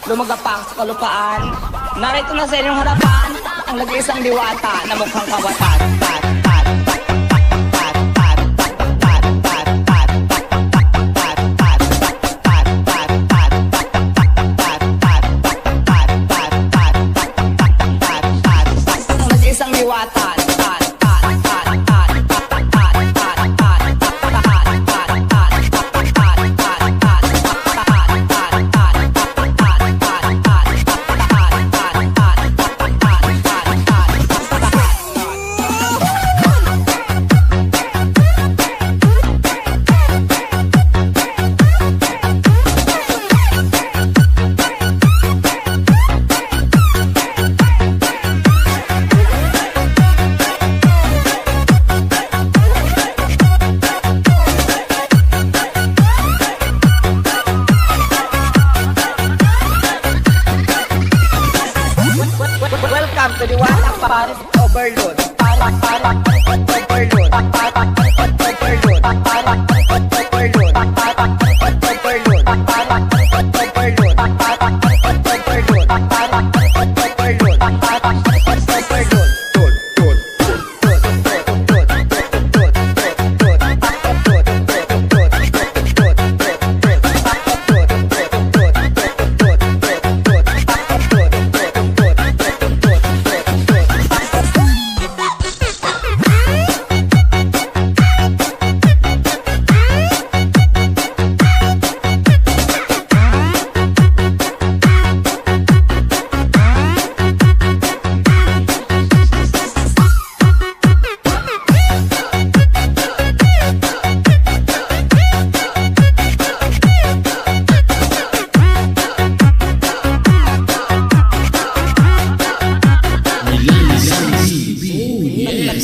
lumagapak sa kalupaan. Narito na sa inyong harapan ang nag-iisang diwata na mukhang kawatan. Ang nag-iisang diwata. Welcome to the Walang Paris Overload.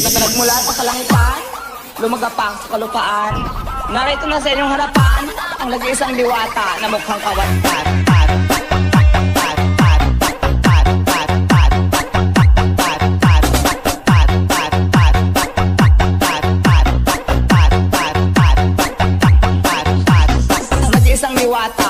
Nagmula sa kalangitan, lumagapak sa kalupaan. Narito na sa inyong harapan ang nag-iisang diwata na mukhang kawatan. Ang nag-iisang diwata.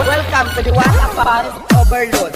Welcome to the Walang Paris Overload.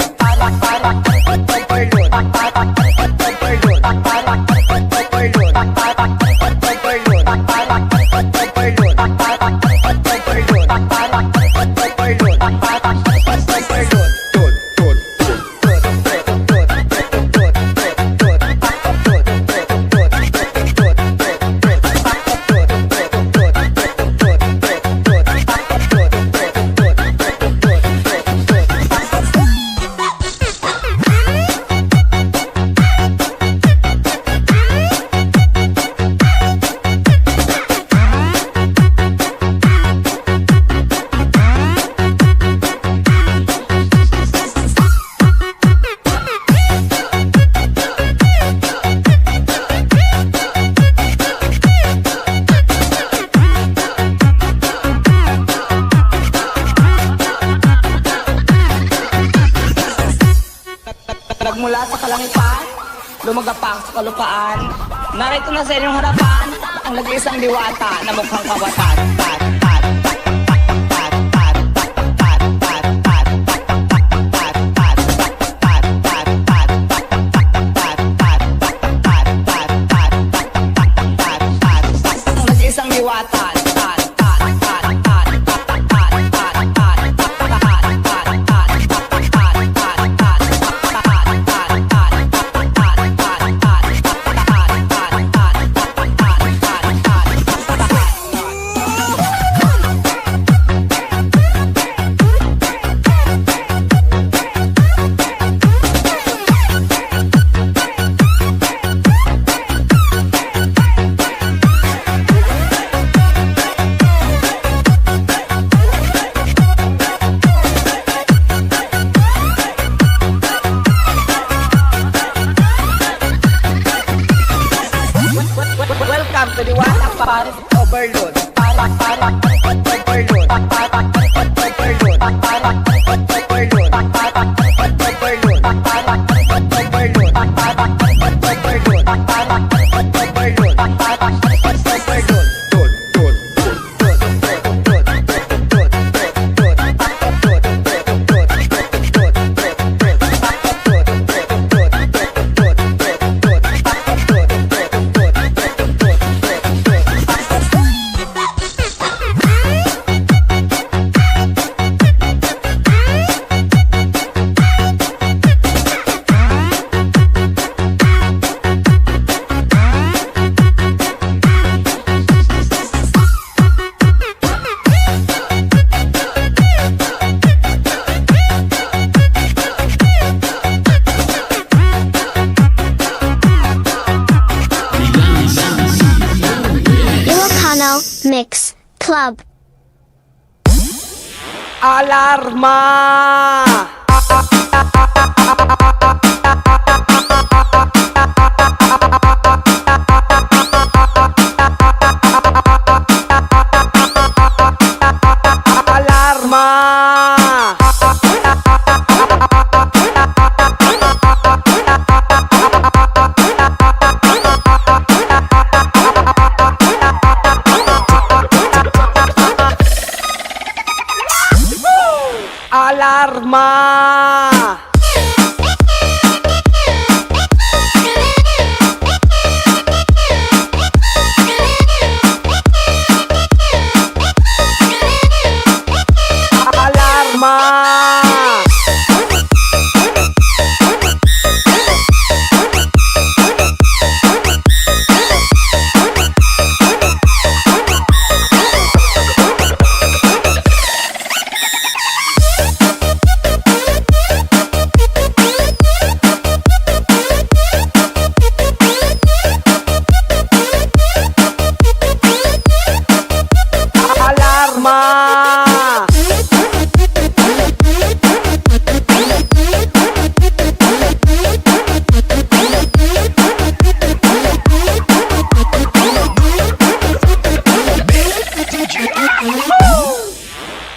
Nagmula sa kalangitan, lumagapak sa kalupaan. Narito na sa inyong harapan ang nag-iisang diwata na mukhang kawatan. Ang nag-iisang diwata. overload. ILOCANO Mix Club. Alarma! Alarma! Alarma!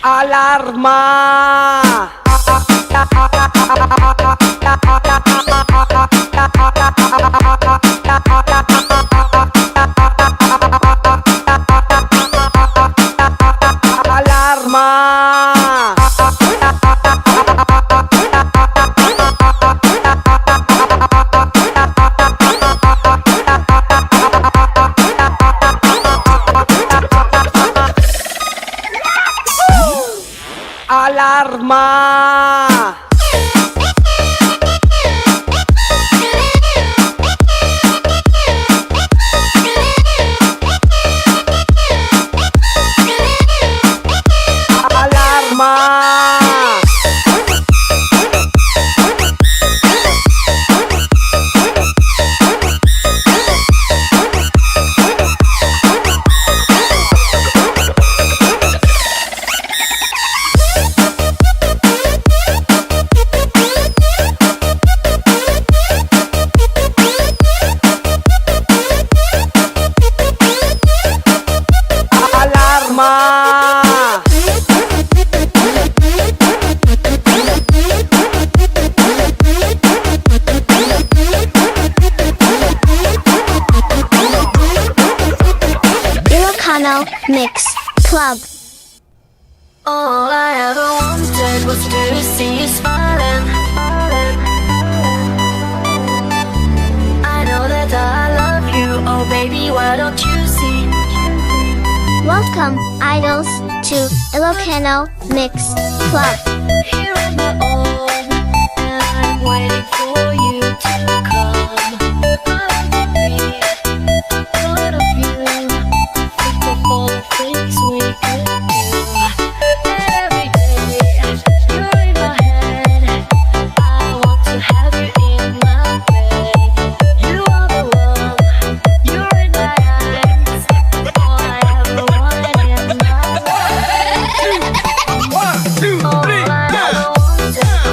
Alarma! ILOCANO Mix Club. All I ever wanted was to see you smiling. I know that I love you, oh baby, why don't you see? Welcome, idols, to ILOCANO Mix Club. Here on my own, and I'm waiting for you to come. Thought of you, think of all the things we could do. Every day, you're in my head. I want to have you in my bed. You are the one, you're in my eyes. All I ever wanted in my life. 1, 2, 3, all I ever wanted.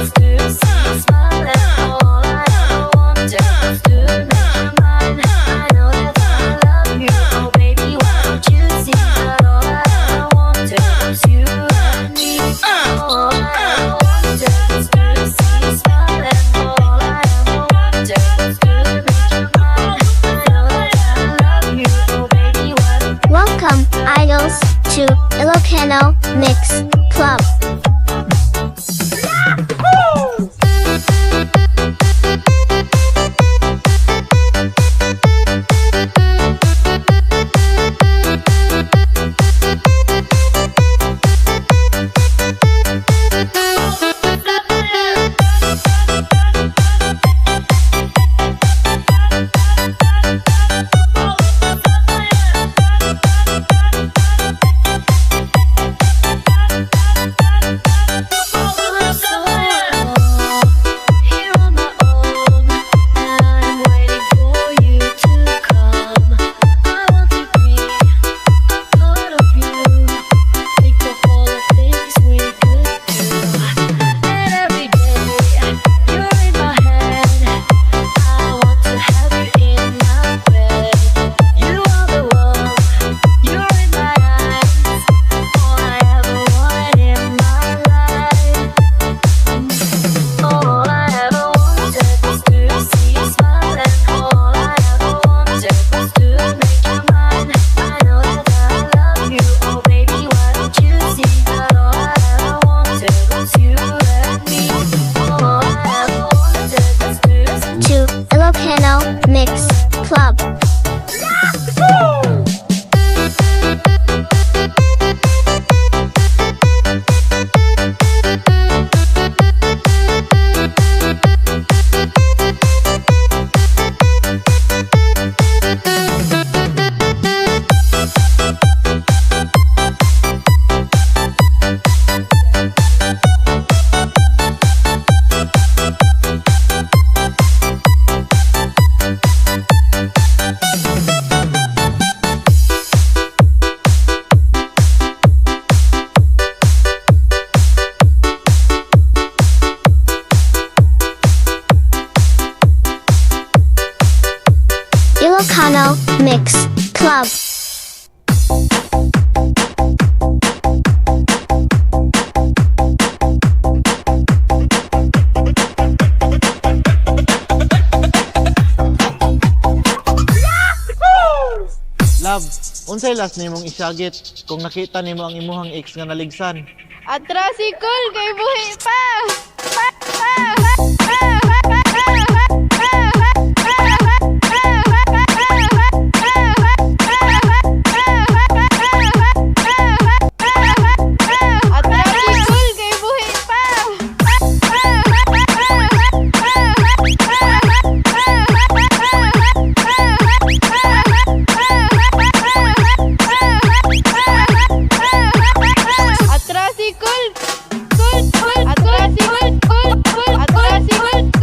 Ilocano Mix Club. Ilocano Mix Club. Love, unsay last nimong isyagit kung nakita nimo ang imuhang ex nga naligsan? Atrasikol kay buhi pa! Atrasikol kay buhi pa! Atrasikol! Atrasikol!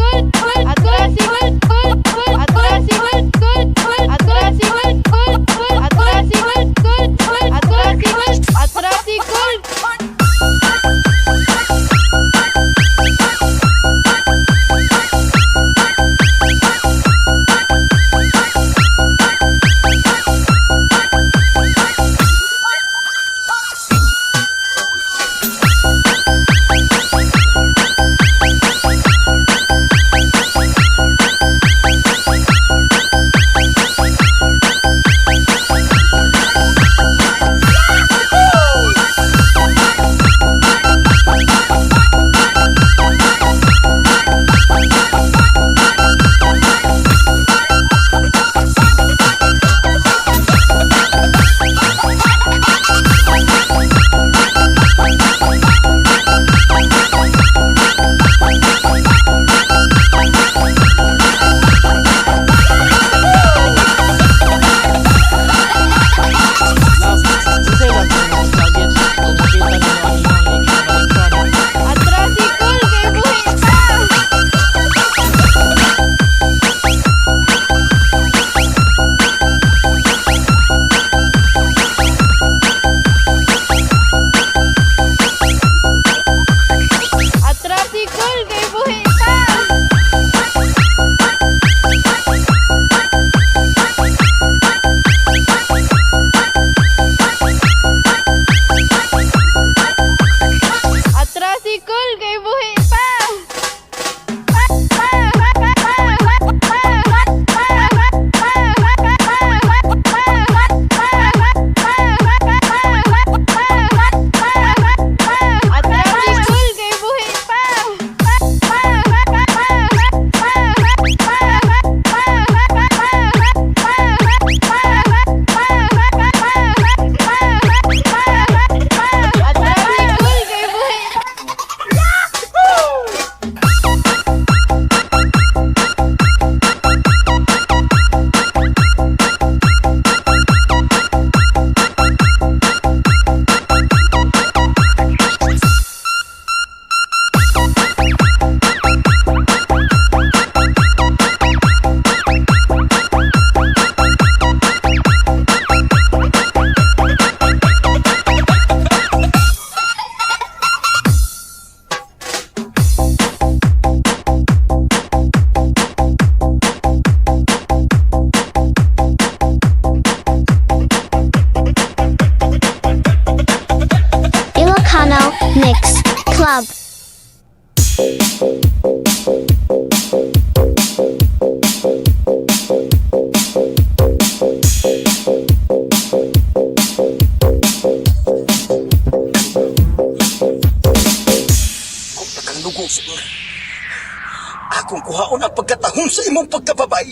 kuhaon ang pagkatahong sa imong pagkababay.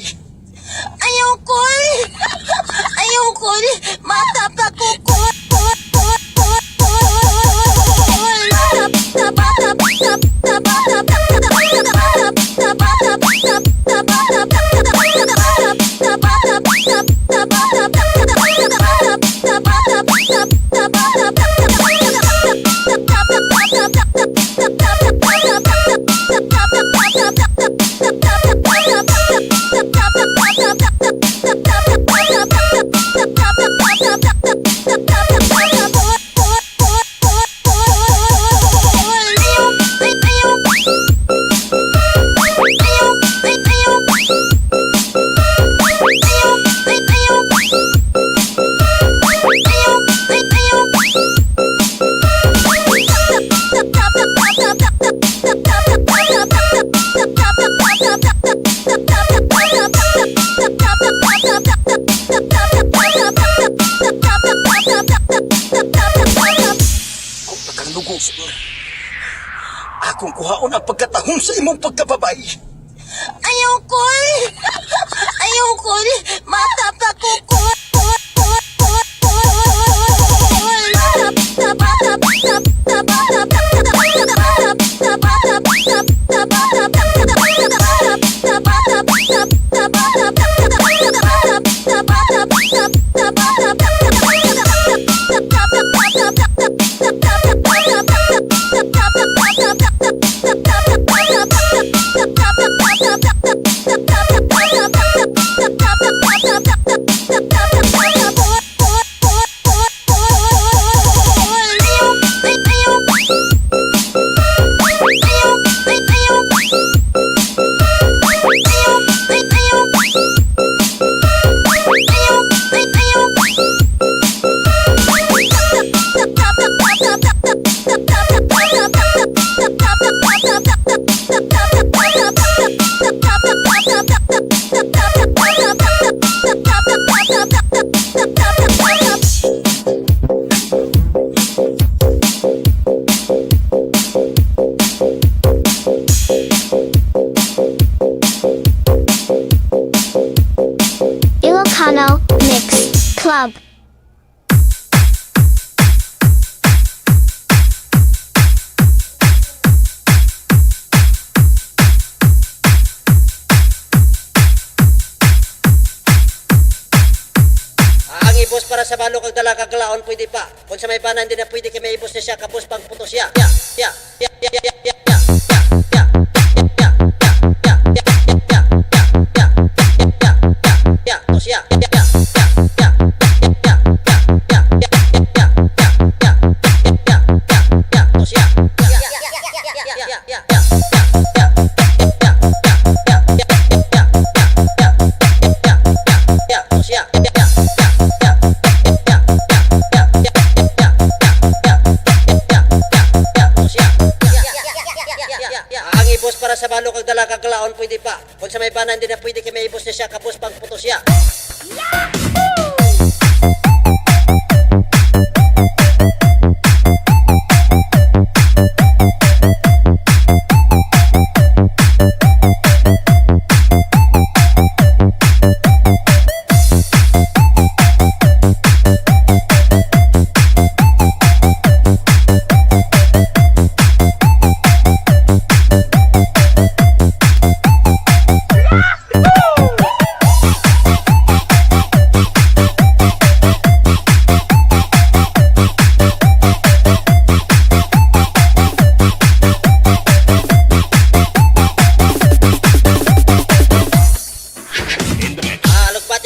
Ayaw ko! Ayaw ko! Matapa ko ko! Akong kuhaon ang pagkatahong sa imong pagkababay. Ayaw ko! Ayaw ko! Matapa ko ko! ILOCANO Mix Club. Ang ibos para sa balo kag dala kag laon pwede pa. Kung sa may banan din na pwede kay may ibos na siya kapos pang putos siya. Ang ibos para sa balo kag dala kag laon pwede pa. Kung sa may banan din na pwede kay may ibos na siya kapos pang putos siya.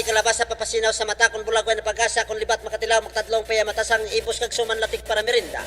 Kalabasa papasinaw sa mata kung bulagway na pag-asa kung libat makatilaw magtadlong paya matasang ibos kag suman latik para merinda.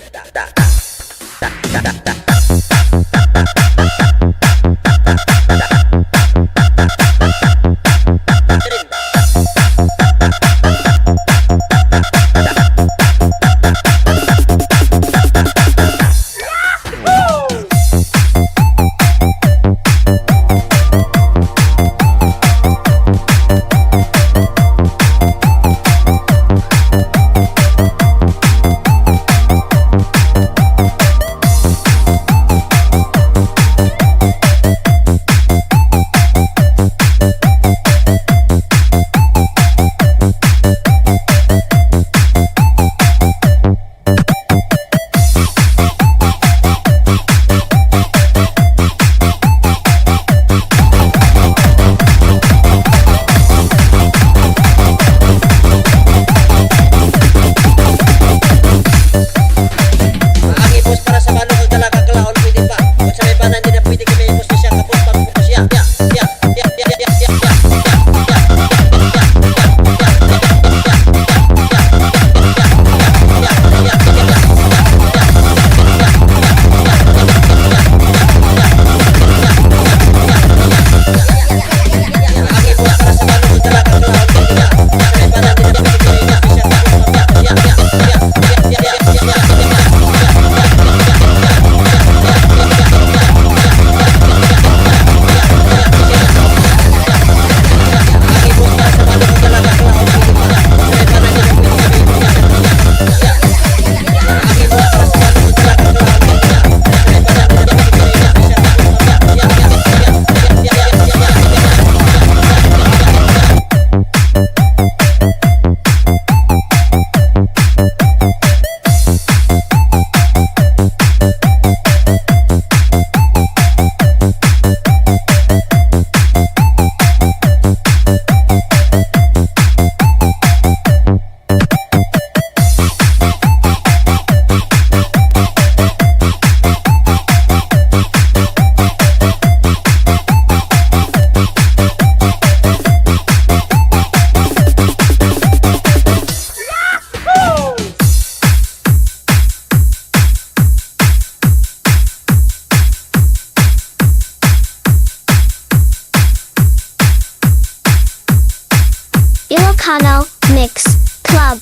Ilocano Mix Club.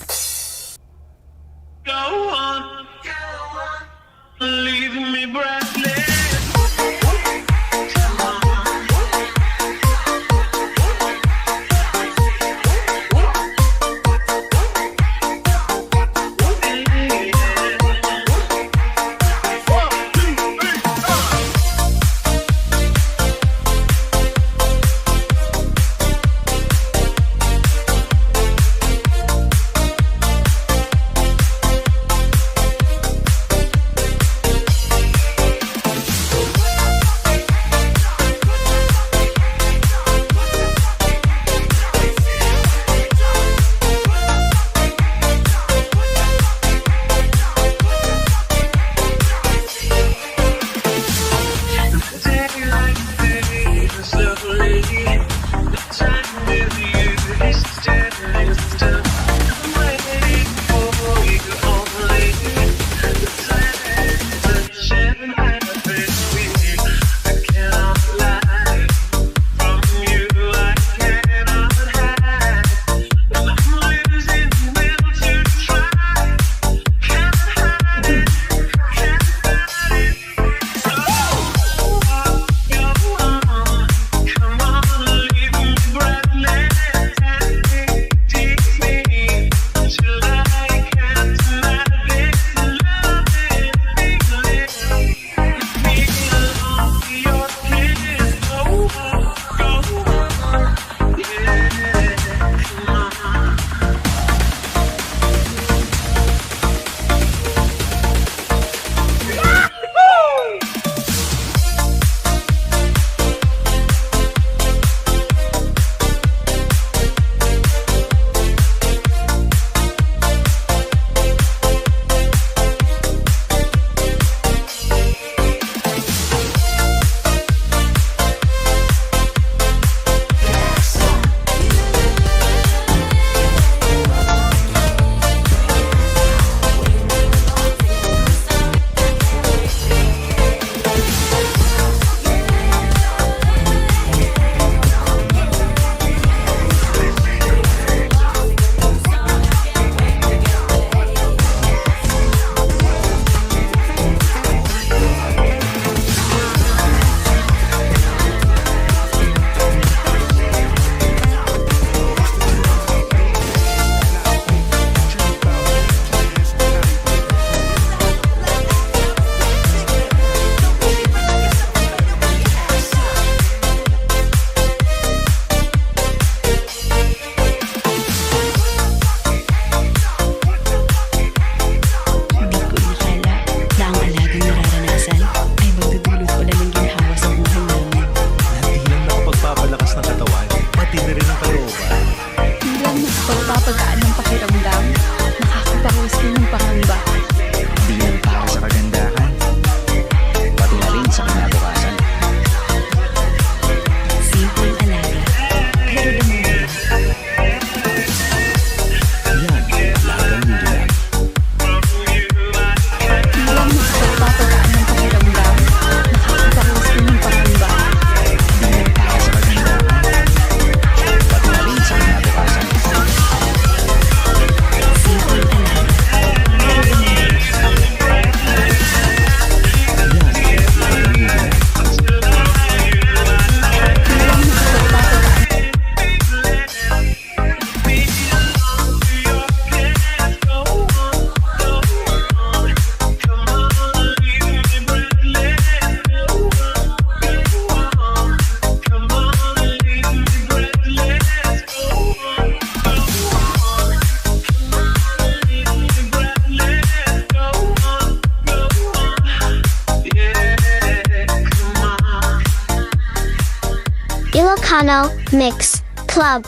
ILOCANO Mix Club.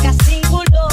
Kasing gulo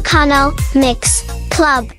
Ilocano Mix Club.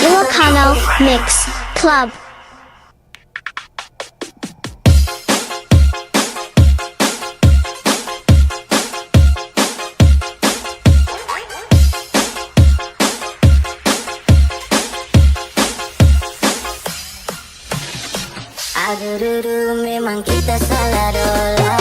Ilocano Mix Club. Aduh, memang kita salah dola.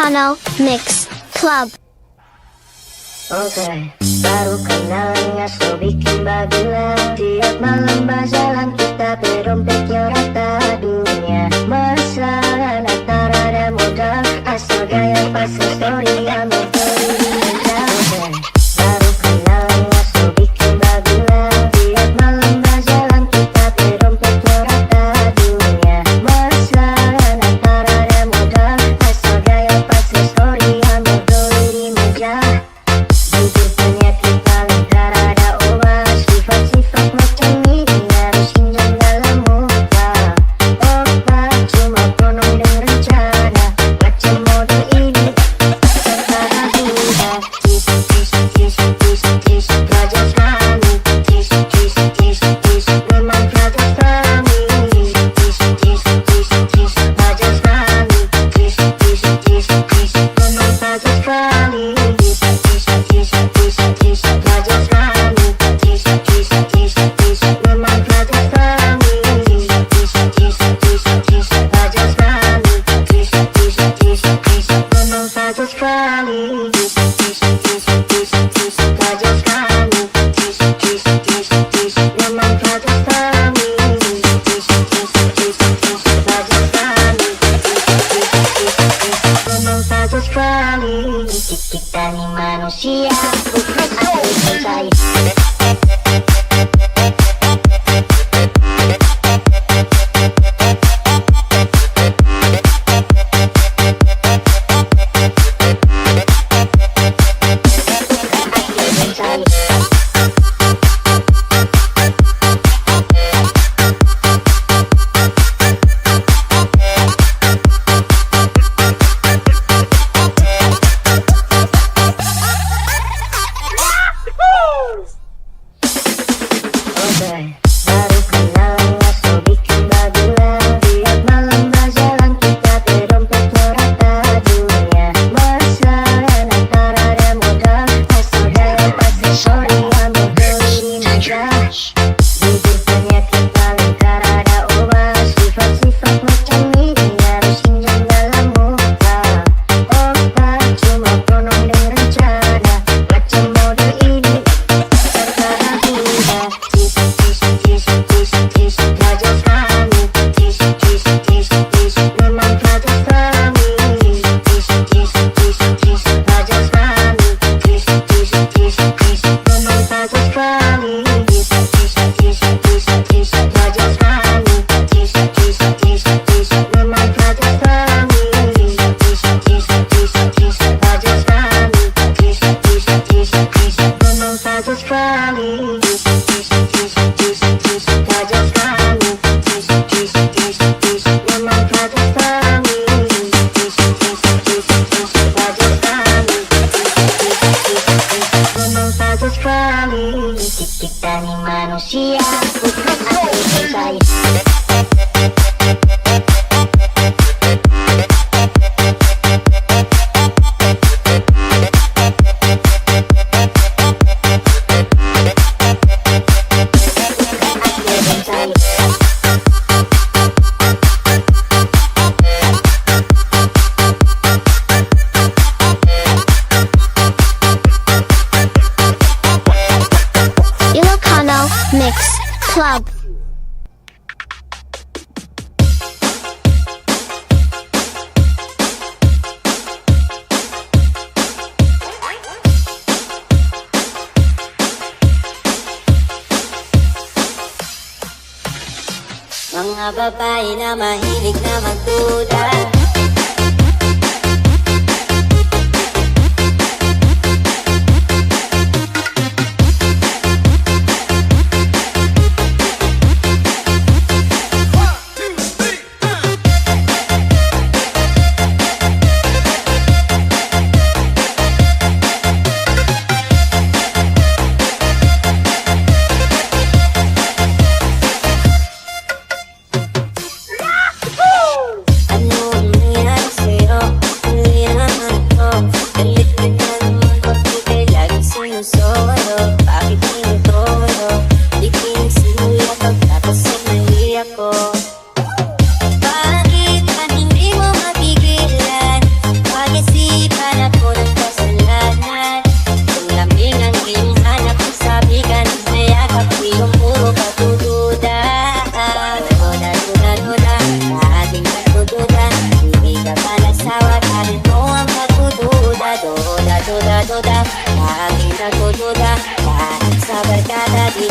Ilocano Mix Club. Oke, baru kenal ya so bikin bagilah. Tiap malam berjalan kita berompetnya rata dunia. Masalah tak ada modal, asal gaya pas story yang beri meja. Baru kenal ya so bikin bagilah. Tiap malam berjalan kita berompetnya rata dunia. Masalah tak ada modal, asal gaya pas story yang beri meja. Jujur penyakit paling tak ada obat. Sifat-sifat macam ini harus hinggap dalam muka. Obat cuma penuh dengan rencana. Macam model ini tanpa duga. Tis, tis, tis, tis, tis, raja kami. Tis, tis, tis, tis, memang raja kami. Tis, tis, tis, tis, raja kami. Tis, tis, tis, tis, memang raja kami. Tis, tis, tis, tis, tis, raja kami. Tis, tis, tis, tis, memang raja kami. Tis, tis, tis, tis, raja kami. Tis, tis, tis, tis, memang raja kami. Tis, tis, tis, tis, tis, raja kami. Tis, tis, tis, tis, memang raja kami. Tis, tis, tis, tis, raja kami. Tis, tis, tis, tis, memang raja kami. Kita ni manusia bukan manusia. Baru kenal ya so bikin bagilah. Tiap malam berjalan kita berompetnya rata dunia. Masalah tak ada modal, asal gaya pas story yang beri meja. Jujur penyakit paling tak ada obat. Sifat-sifat macam ini harus hinggap dalam muka. Obat cuma penuh dengan rencana. Macam model ini tanpa duga. Tis, tis, tis, tis, tis, raja kami. Tis, tis, tis, tis, memang raja kami. Tis, tis, tis, tis, raja kami. Tis, tis, tis, tis, memang raja kami. Tis, tis, tis, tis, tis, raja kami. Tis, tis, tis, tis, memang raja kami. Tis, tis, tis, tis, raja kami. Tis, tis, tis, tis, memang raja kami. Tis, tis, tis, tis, tis, raja kami. Tis, tis, tis, tis, memang raja kami. Tis, tis, tis, tis, raja kami. Tis, tis, tis, memang raja kami. Kita ni manusia bukan manusia. Ilocano Mix Club. Mga babae na mahilig na magduda. Anong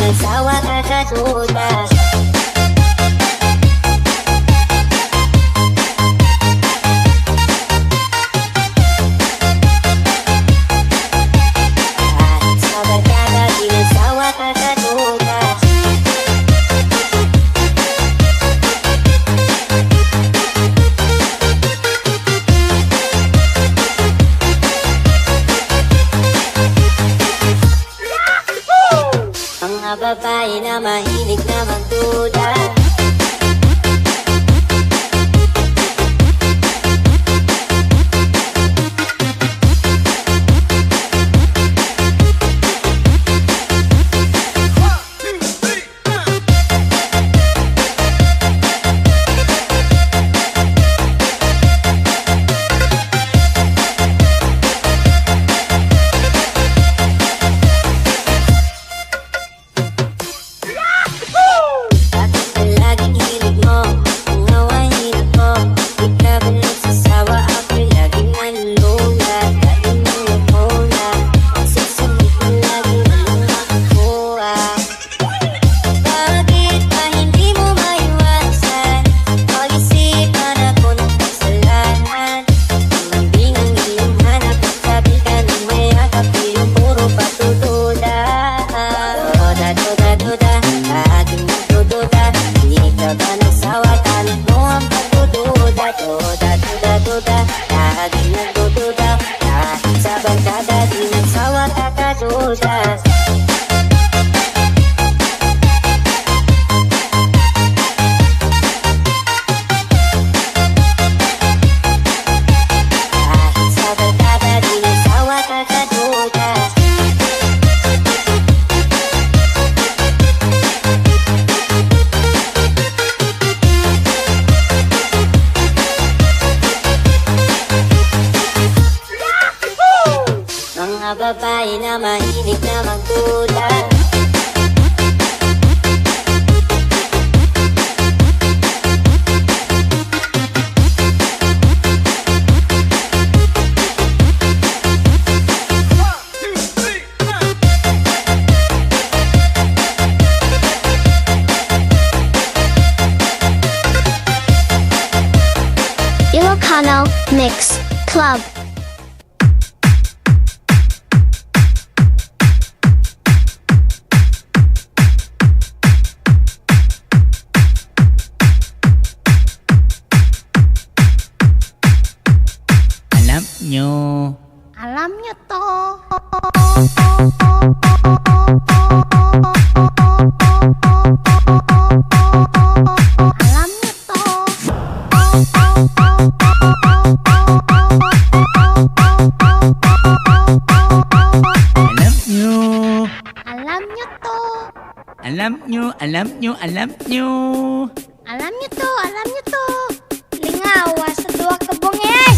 magsawa kakaduda. Kahit sa barkada di magsawa kakaduda. Mga babae na mahilig na magduda. Mga babae na mahilig na magduda. Ilocano Mix Club. Alam nyo to. Alam nyo to. Alam nyo to. Alam nyo Alam nyo to. Alam nyo to. Lingawa sa duwa ka bungay.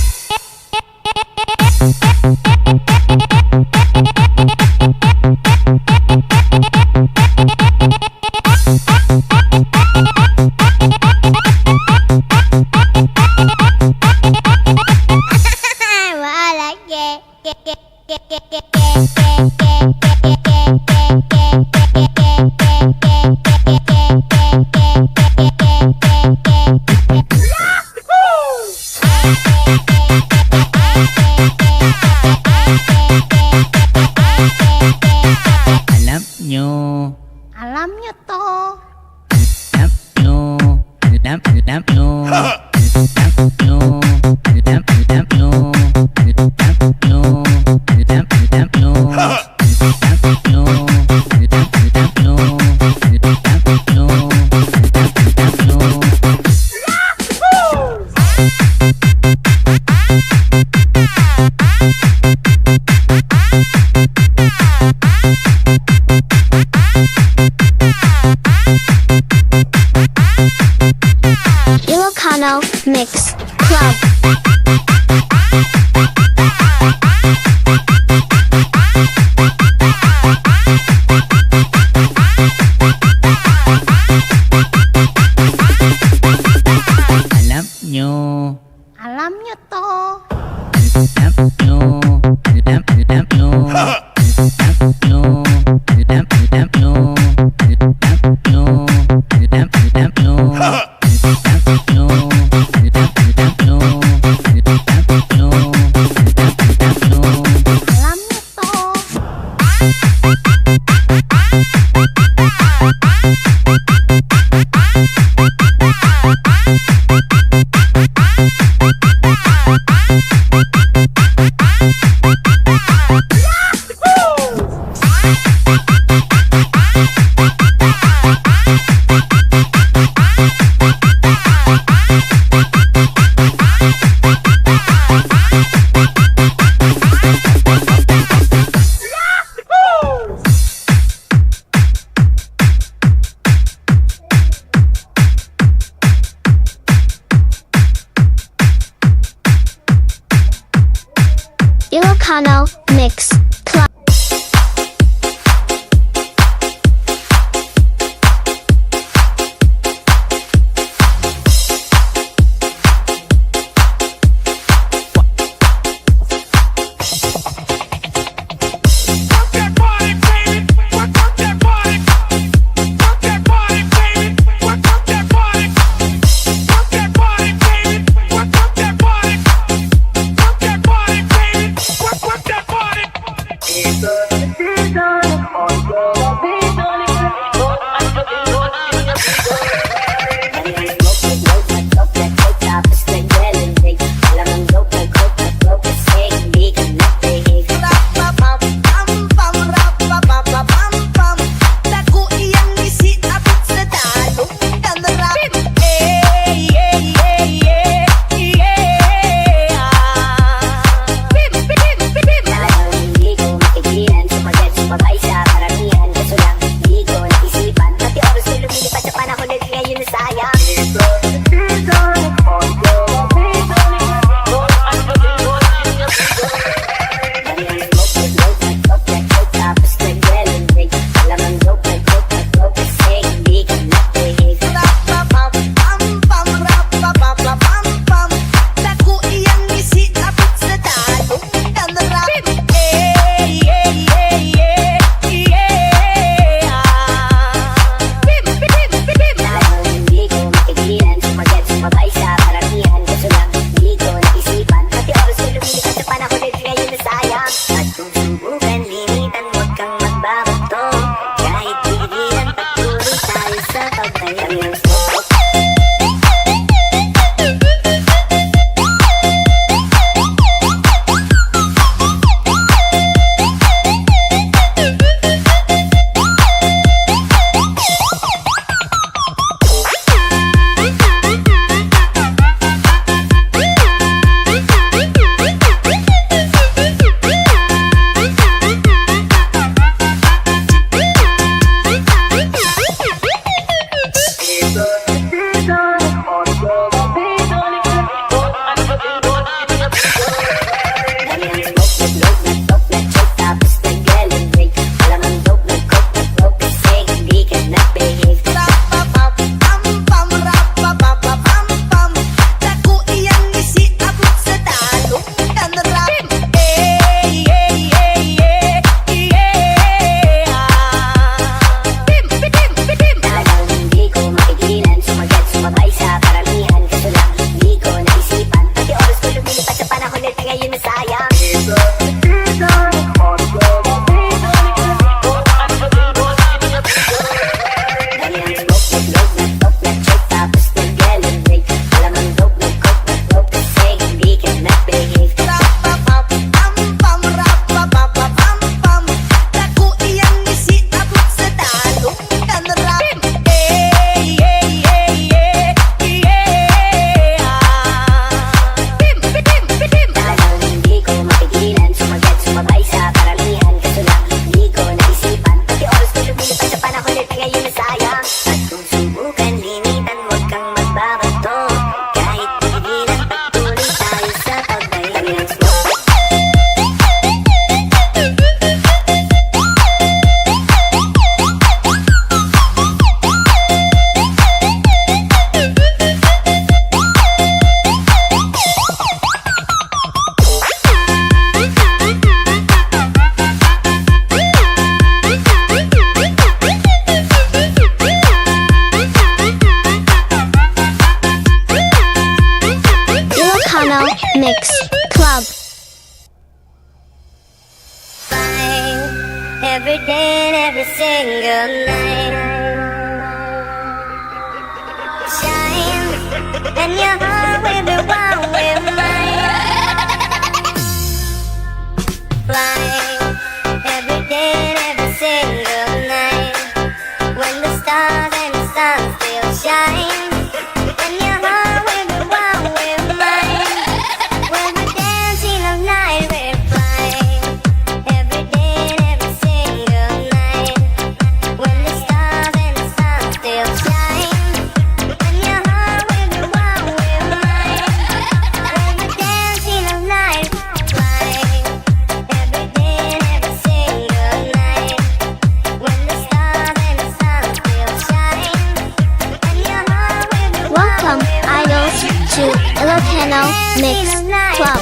Alam nyo to. Ilocano Mix Club. Alam nyo to. Alam nyo every day and every single night. Shine, and your heart will be one with mine. Flying every day and every single night. When the stars and the sun still shine, and your heart will be one with mine. When we dance in the night, we're flying every day and every single night. When the stars and the sun still shine, and your heart will be one with mine. When we dance in the night, flying every day and every single night. When the stars and the sun still shine, and your heart will be one Welcome, idols, to ILOCANO Mix Club.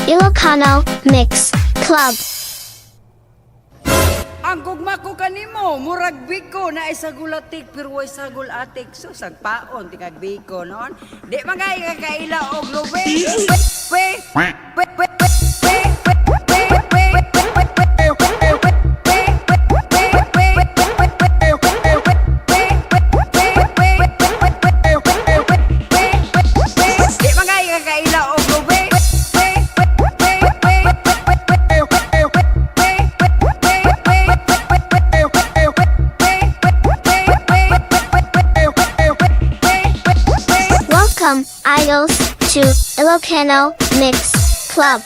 ILOCANO Mix Club. Ang gugma ko kanimo, murag biko na isagulatik pero way sagul atik so sagpaon tikag biko noon. Di magay ka kaila og lube. Welcome, idols, to ILOCANO Mix Club.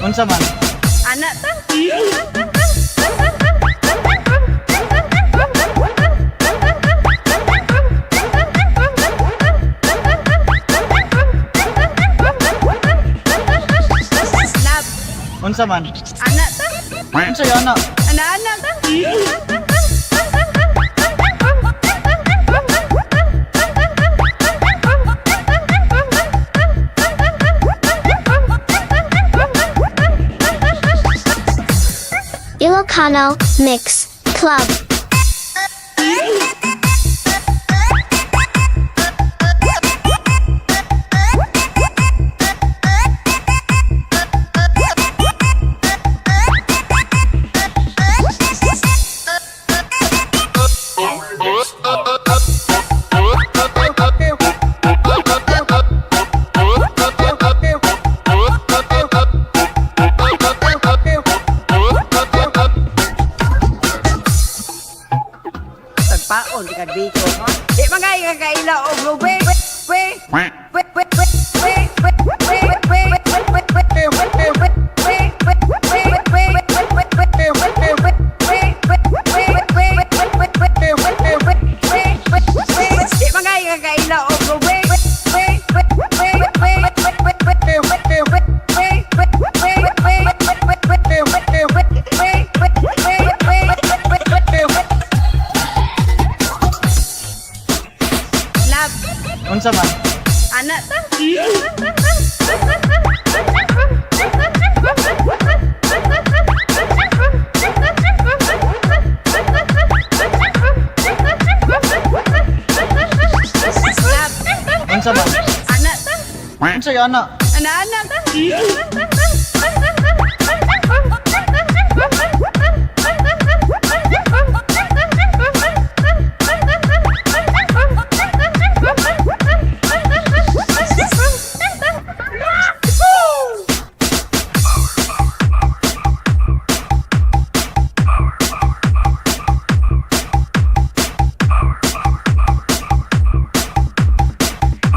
Unsa man? Anak ta? Unsa man? Anak ta? Unsa yo anak? Anak ta? Ilocano Mix Club. Paon di Biko, no? Di magay kakaila og lube. Di magay kakaila og lube. Unsa man? Anak ta? Unsa man? Anak ta? Unsa yung anak? Anak ta?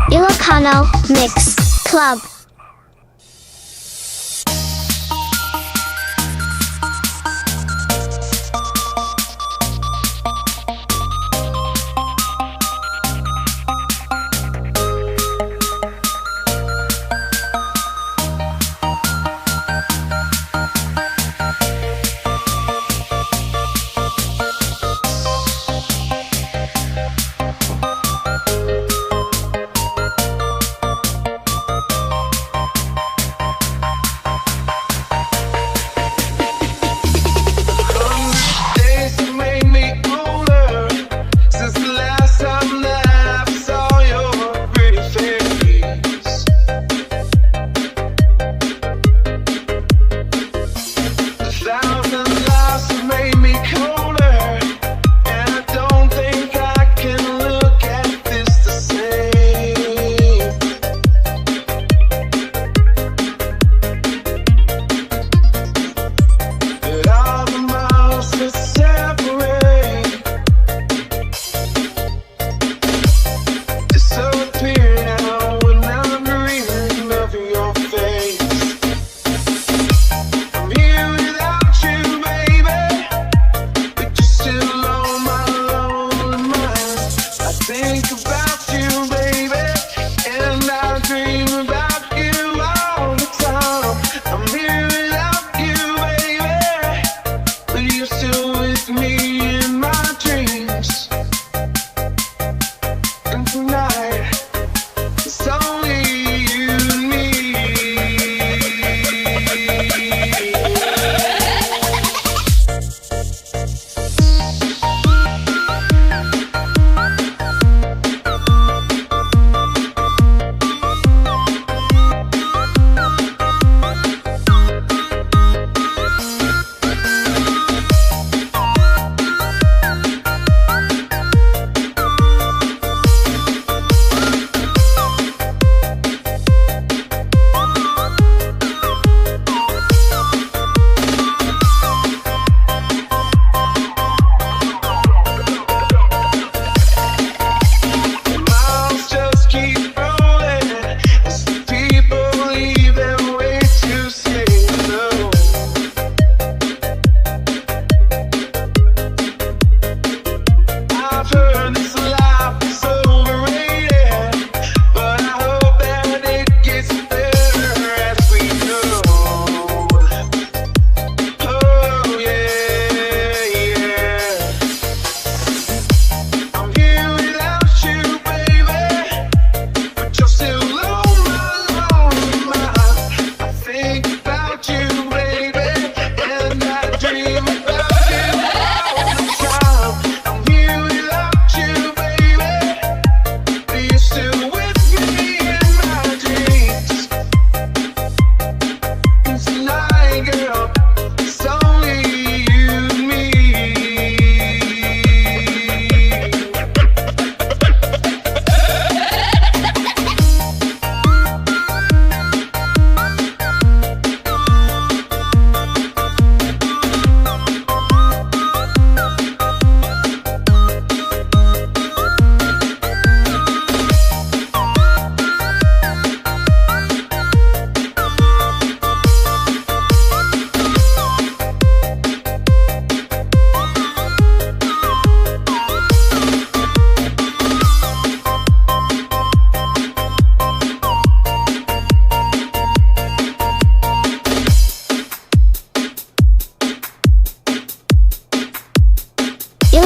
Ilocano Mix Club.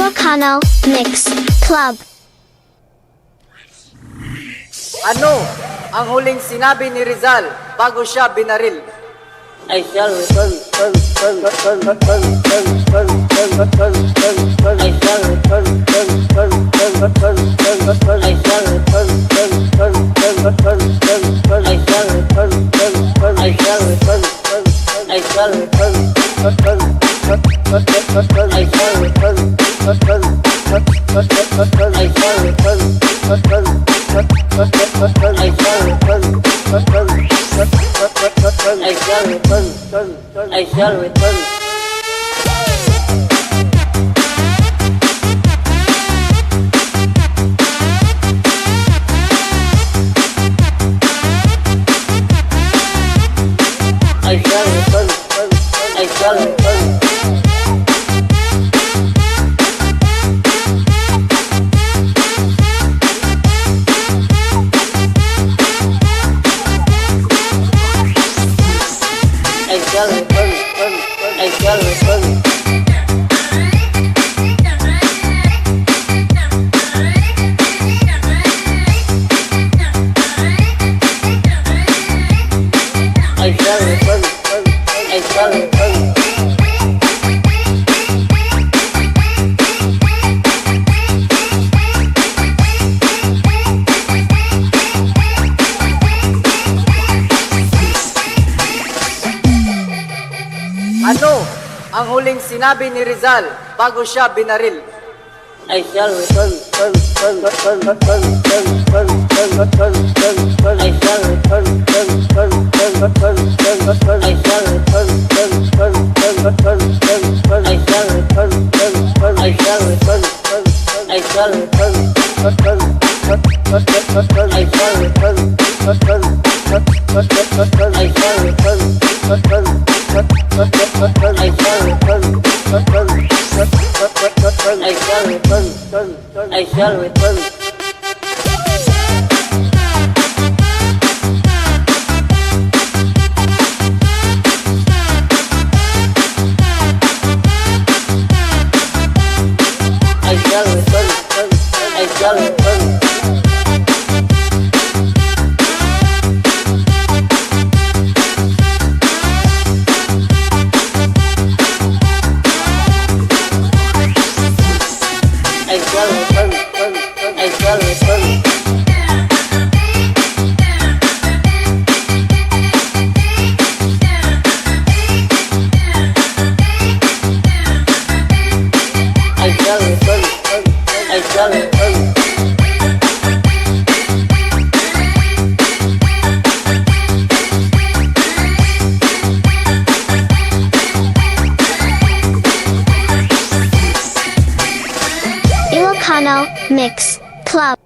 Ilocano Mix Club. Ano ang huling sinabi ni Rizal bago siya binaril? I shall return. I shall return. I shall return. I shall return. I shall return. I shall return. I shall return. I shall return. I shall return. I shall return. Ano ang huling sinabi ni Rizal bago siya binaril? I shall return. I shall return. I shall return. I shall return. I shall return. I shall return. I shall return. I shall return. I shall return. I shall return. I shall return. I shall return. I shall return. I shall return. I shall return. Ilocano Mix Club.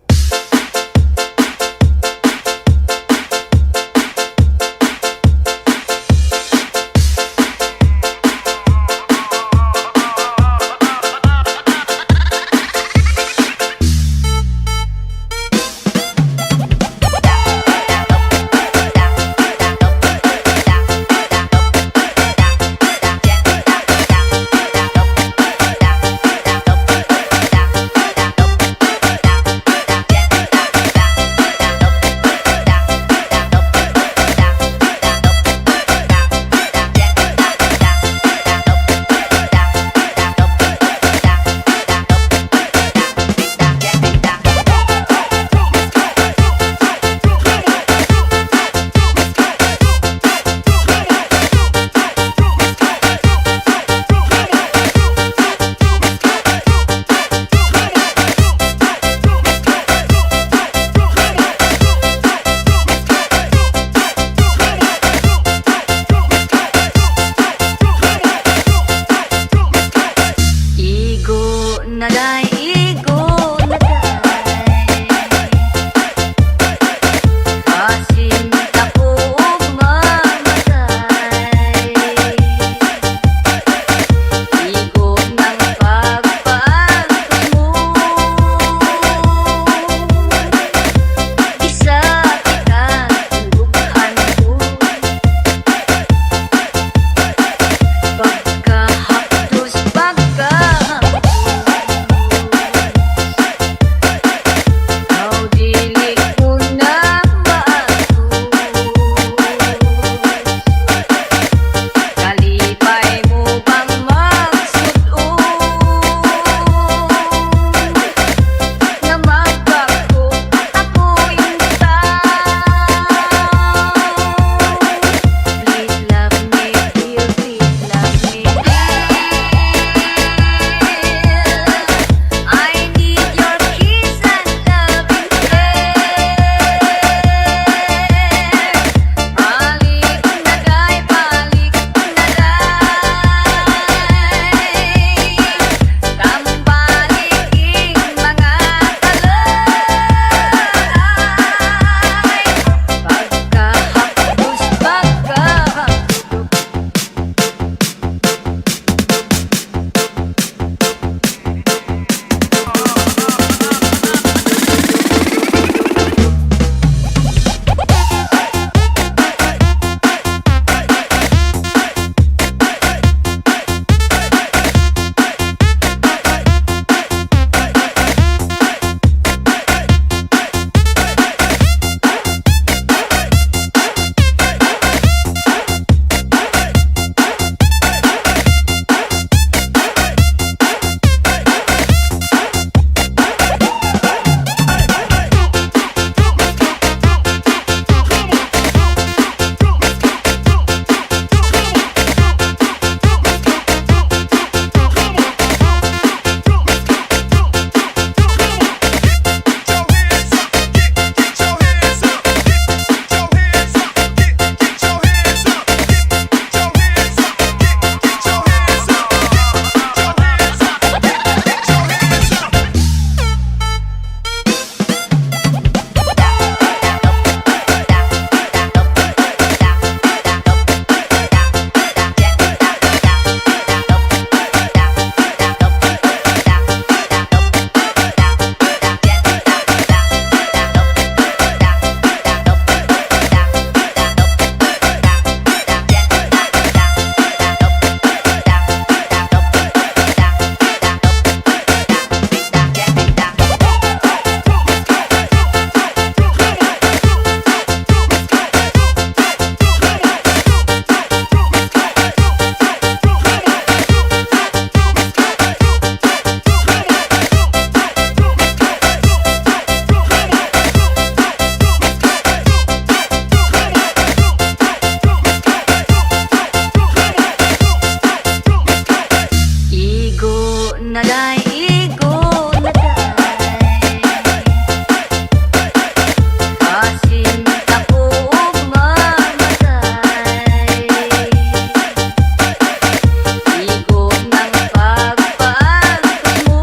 na day, igo na day. Asin ako mamatay. Igo ng pagpagkas mo.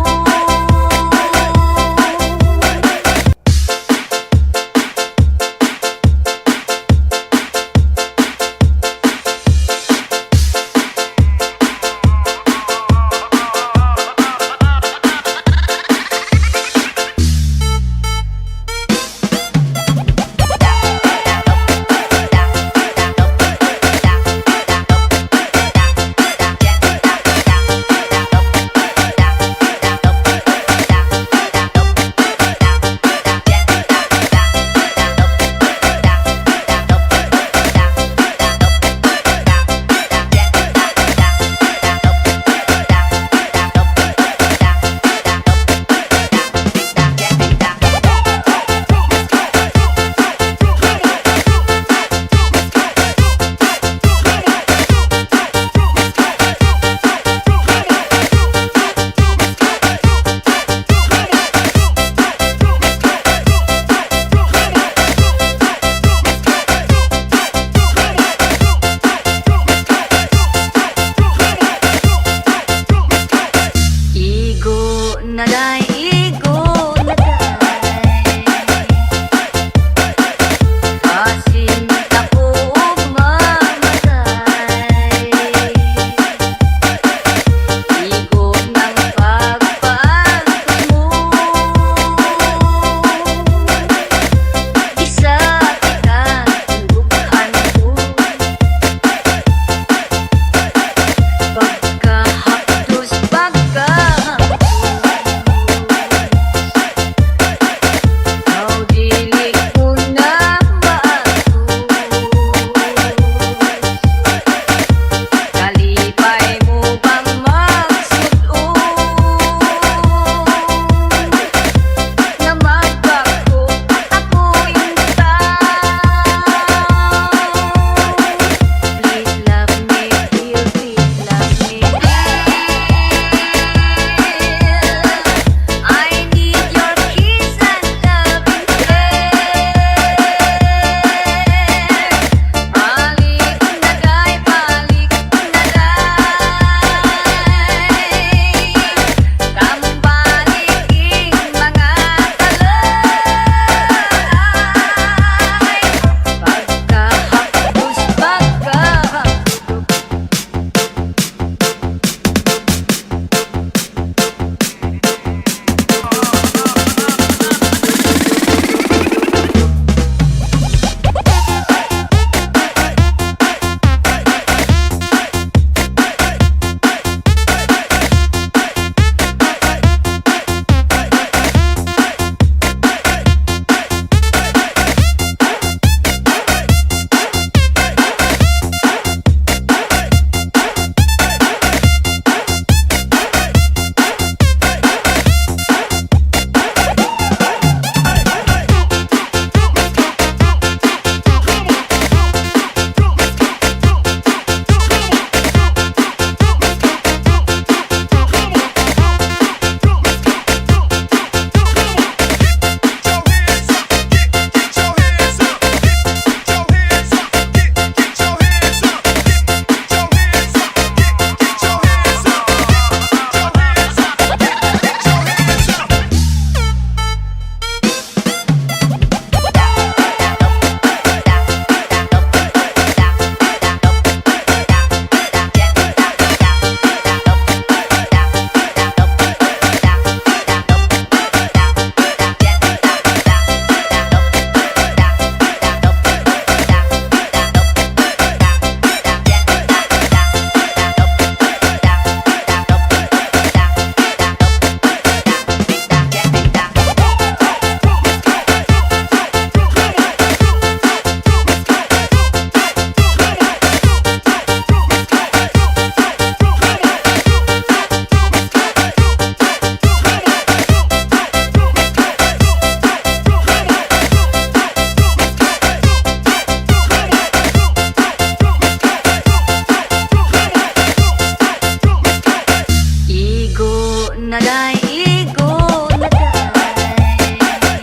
na day, igo na day.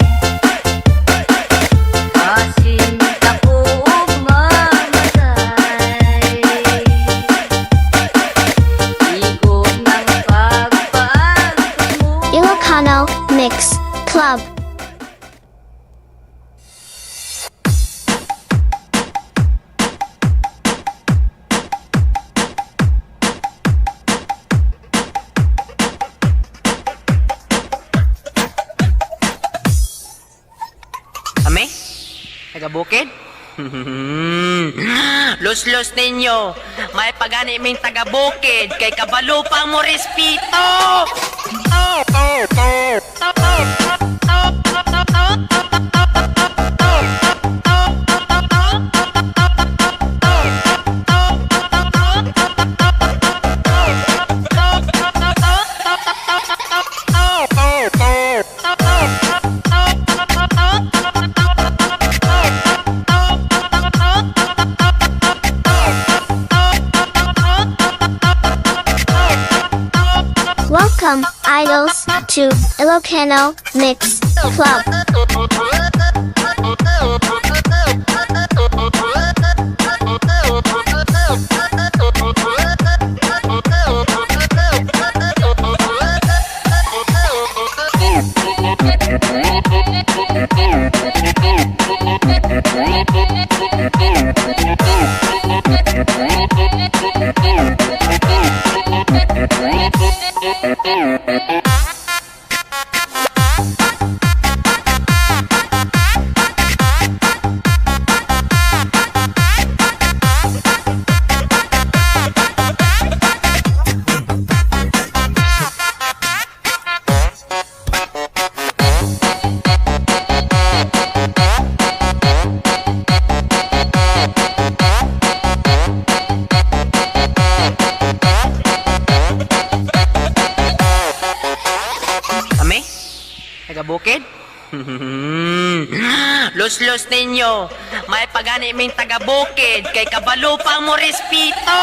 Asin ako mamatay. Igo ng pagpagtos mo. Ilocano Mix Club. Ame? Taga-bukid? Los-los ninyo. May pagani ming taga-bukid. Kay kabalo pa mo respito. Welcome, idols, to Ilocano Mix Club. Ame? Taga-bukid? Los-los ninyo. May pagani ming taga-bukid. Kay kabalo pa mo respito.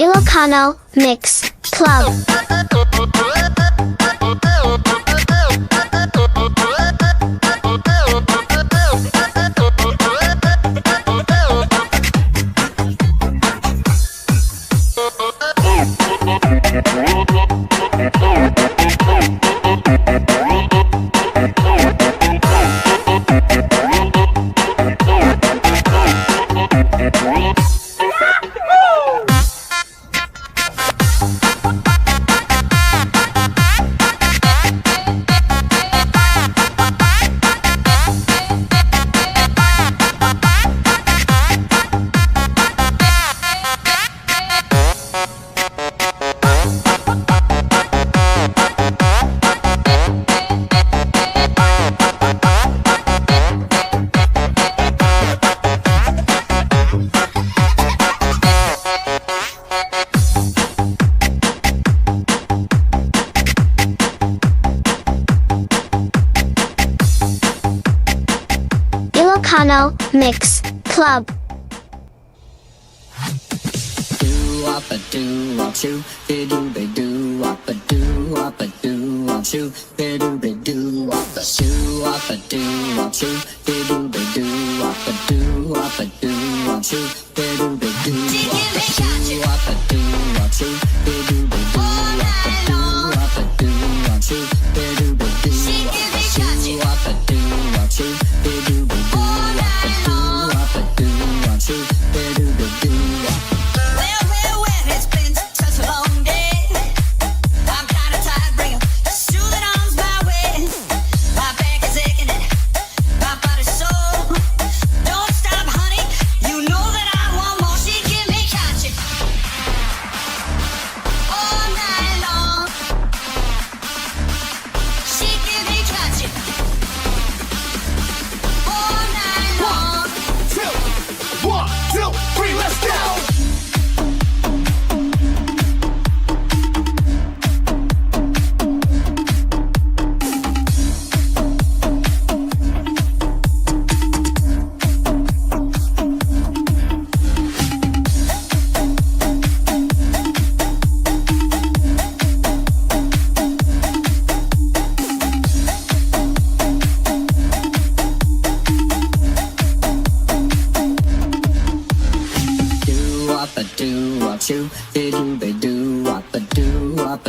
Ilocano Mix Club. Ilocano Mix Club.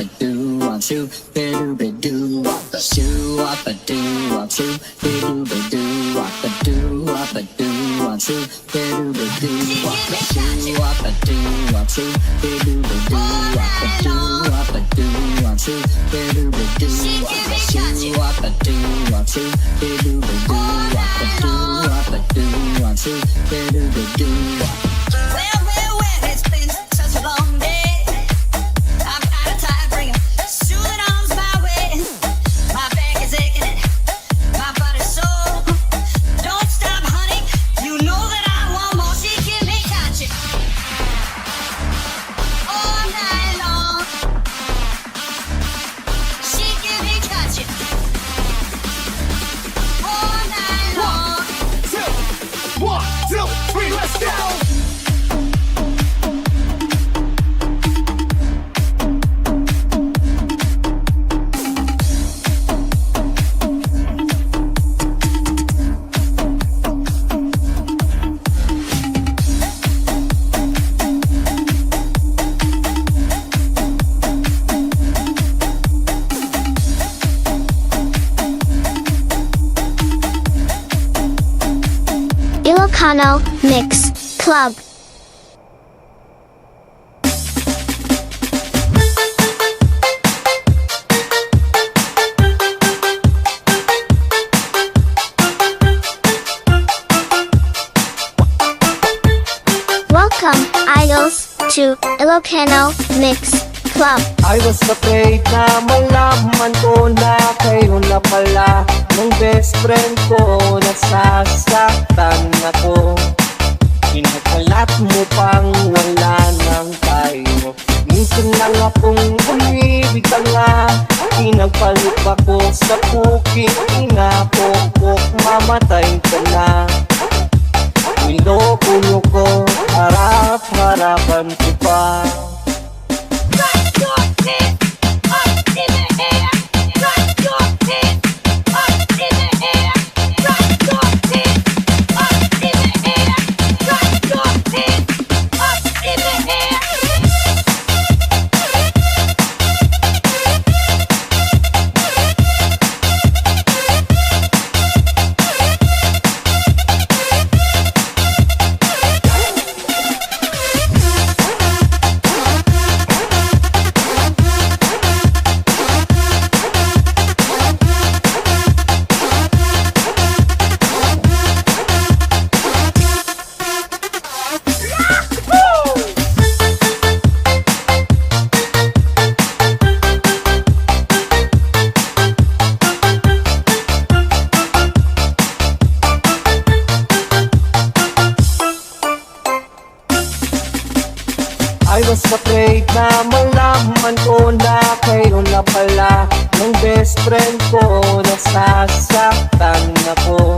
a do, one two, do be do, up a shoo, up a do, one two, do be do, up a do, up a do, one two, do be do, up a shoo, up a do, one two, do be do, up a do, up a do, one two, do be do, up a shoo, up a do, one two, do be do, up a do, up a do, one two, do be do. It's been such a long day. I've got a tired bringer, soothing arms my way. My back is aching, my body's sore. Don't stop, honey. You know that I want more. She give me touching all night long. She give me touching all night long. 1, 2, 3, let's go! ILOCANO Mix Club. Welcome, idols, to ILOCANO Mix Club. I was afraid na malaman ko na kayo na pala ng best friend ko. Nasasaktan ako. Inakalat mo pang wala nang tayo. Minsan lang akong umibig ka nga. Pinagpalit ako sa cooking. Inapokok, mamatay ka na. Niloko ko, harap-harapan ko pa. I was afraid na malaman ko na kayo na pala ng best friend ko. Nasasaktan ako.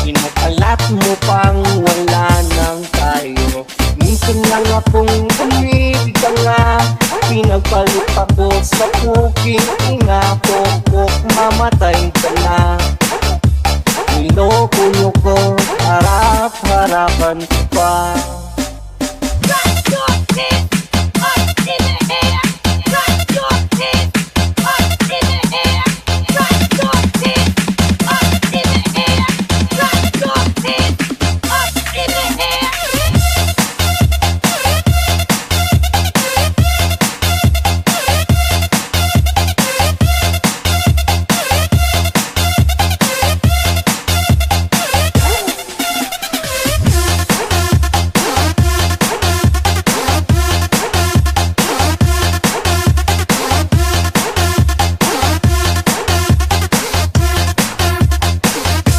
Inakalat mo pang wala nang tayo. Minsan lang akong umibig ka nga. Pinagpalit ako sa cooking. Inapokok, mamatay ka na. Niloko ko, harap-harapan ko pa.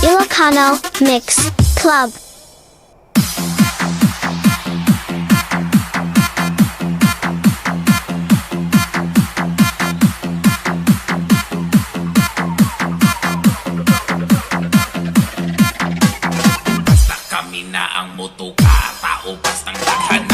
ILOCANO Mix Club. Basta kami na ang mutuka, tao bastang daghan.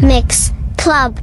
Mix Club.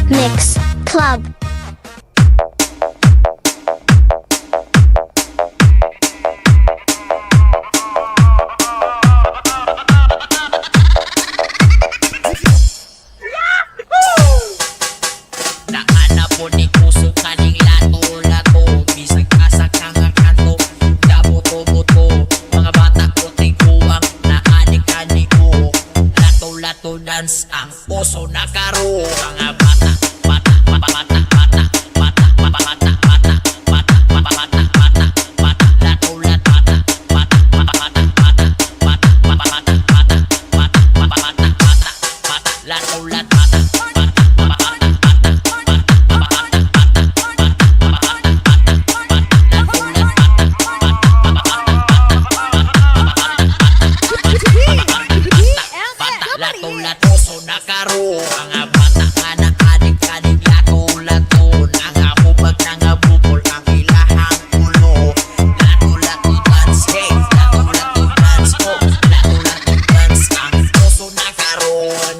Mix Club. Naana po ni puso kaning lato-lato, bisag asa kang kanto, dabuto-buto, mga bata puting kuwang naani-kani ko, lato-lato dance ang puso na karo, mga bata, bata, bata, bata, bata, bata, bata, bata, bata, bata, bata, bata, bata, lato-lato, Latulat mata, latulat puso na karo. Mga bata nga na adik-adik lato-lato. Nangahubag nangabukol ang ilahang ulo. Lato-lato dance, hey, lato-lato dance, oh, lato-lato dance ang puso na karon.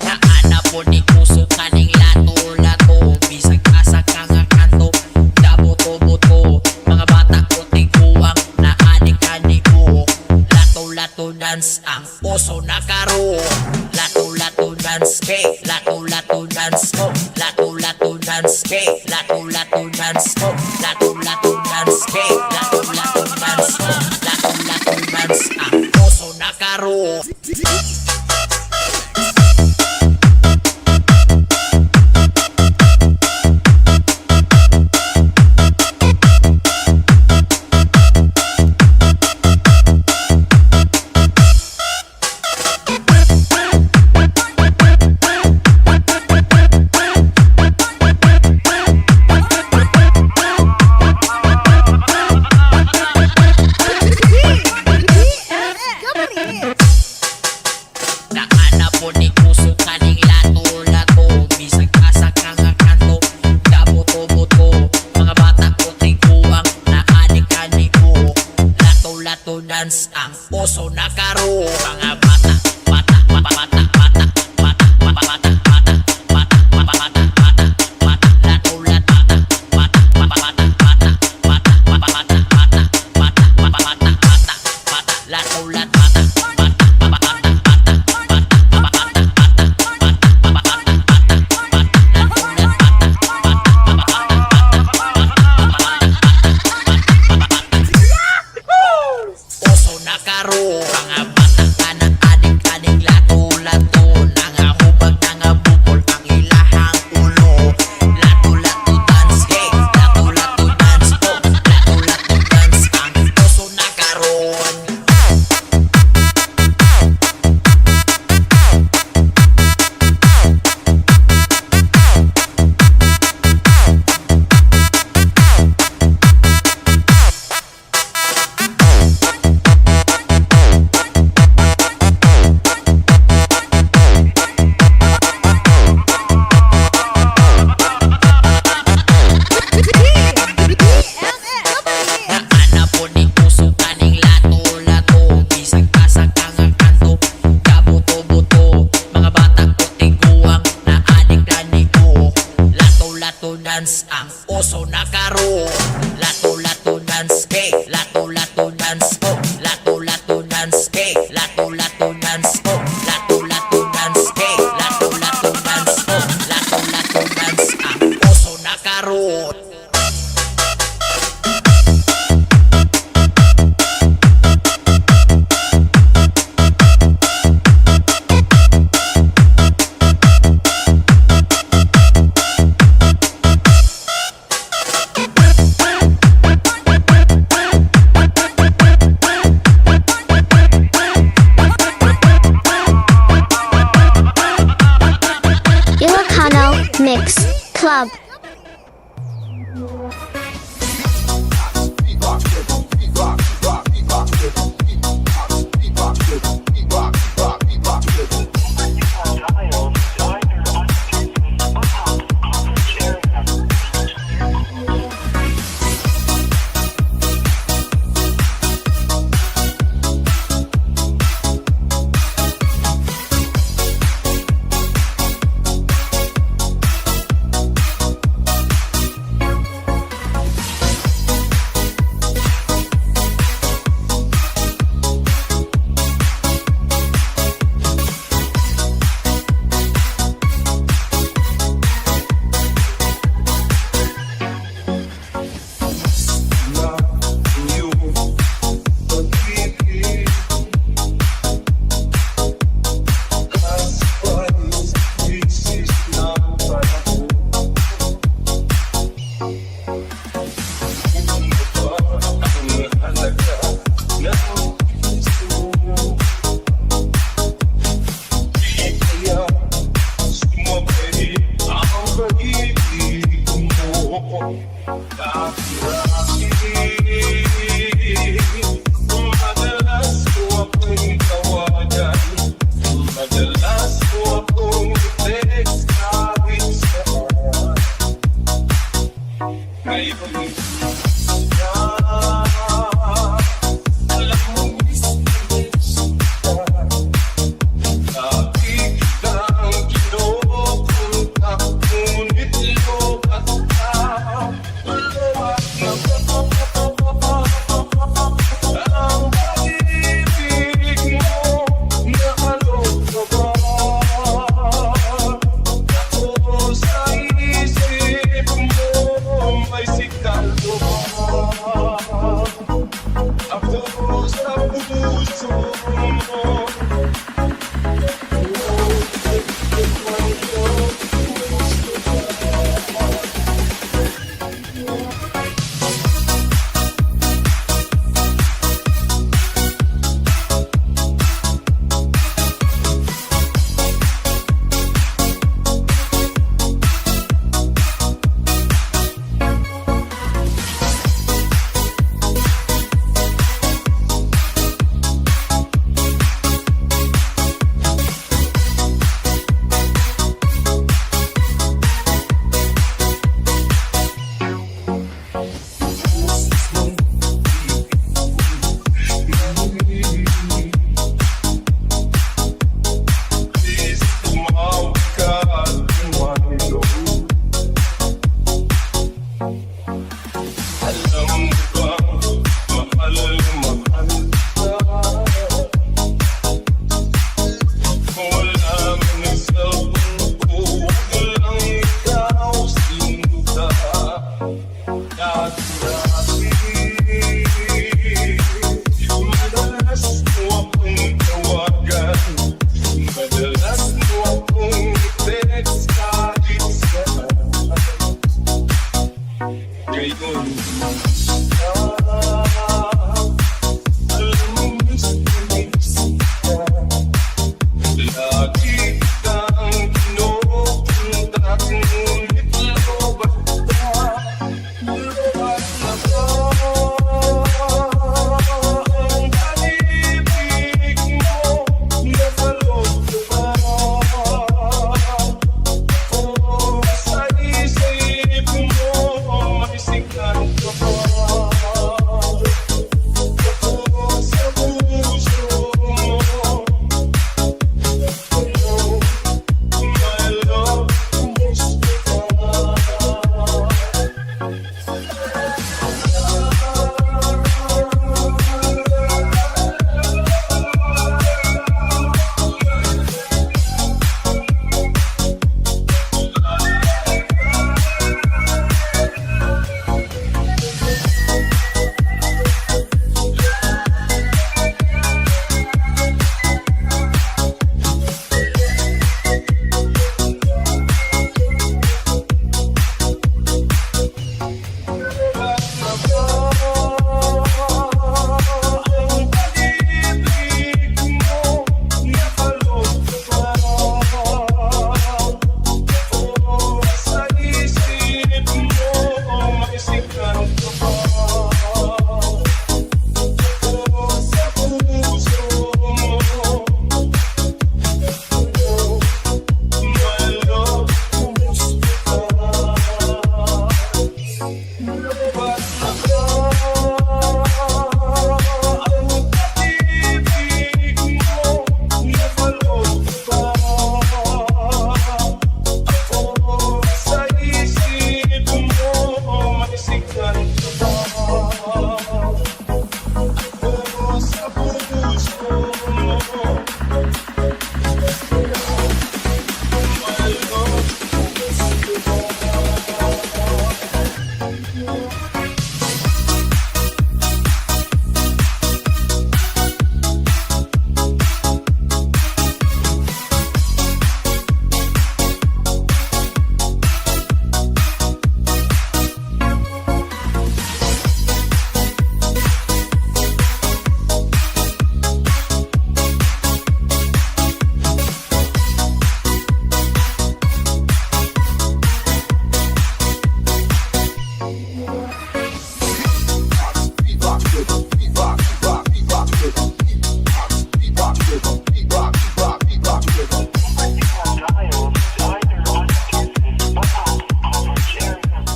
Naana po ni puso kaning lato-lato. Bisag asa ka nga kanto, daboto-boto. Mga bata puting kuwang na adik-adik ko. Lato-lato dance ang puso na karo. Lato-lato dance, hey, lato-lato dance, oh, lato-lato dance, hey, lato-lato dance, oh, lato-lato dance, hey, lato-lato dance, oh, lato-lato dance ang puso na karo. Naana po ni puso kaning lato-lato. Bisag asa ka nga kanto, daboto-boto. Mga bata puting kuwang na adik-adik ko. Lato-lato dance ang puso na karo. Mga bata, bata, bata, bata, bata, bata, bata, bata, bata, bata, bata, bata, bata, lato-lato bata, bata, bata, bata, bata, bata, bata, bata, bata, bata, bata, bata, lato-lato bata, bata, bata. Puso na karo. Mga bata ka na adik-adik lato-lato. Nangahubag nangabukol ang ilahang ulo. Lato-lato dance, hey, lato-lato dance, oh, lato-lato dance ang puso na karon. Naana po ni puso kaning lato-lato. Bisag asa ka nga kanto, daboto-boto. Mga bata puting kuwang na adik-adik ko. Lato-lato dance ang puso na karo. Lato-lato dance, hey, lato-lato dance, oh, lato-lato dance, hey, lato-lato dance, oh, lato-lato dance, hey, lato-lato dance, oh, lato-lato dance ang puso na karo. ILOCANO Mix Club. Madalas ko akong tawagan, madalas ko akong text kahit saan. Ngayon na, alam mo miss kita. Lagi kitang kinukontak, ngunit lobat ka. Lobat na ang pag-ibig mo, nakalog ka ba? Ako sa isip mo, may sigalo ba?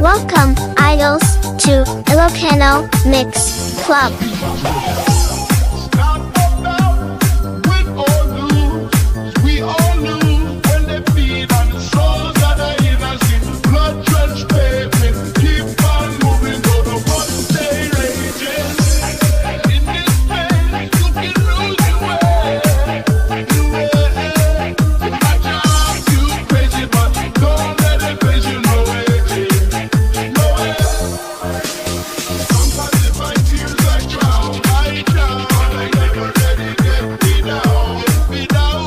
Welcome, idols, to ILOCANO Mix Club. We all lose when they feed on the souls that are innocent. Blood drenched pavement, keep on moving, though the one stay raging. In this pain, you can lose your way. My job, you crazy, but don't let it face you no way. No way. Sometimes if I tears I drown, I never let it get me down. Get me down.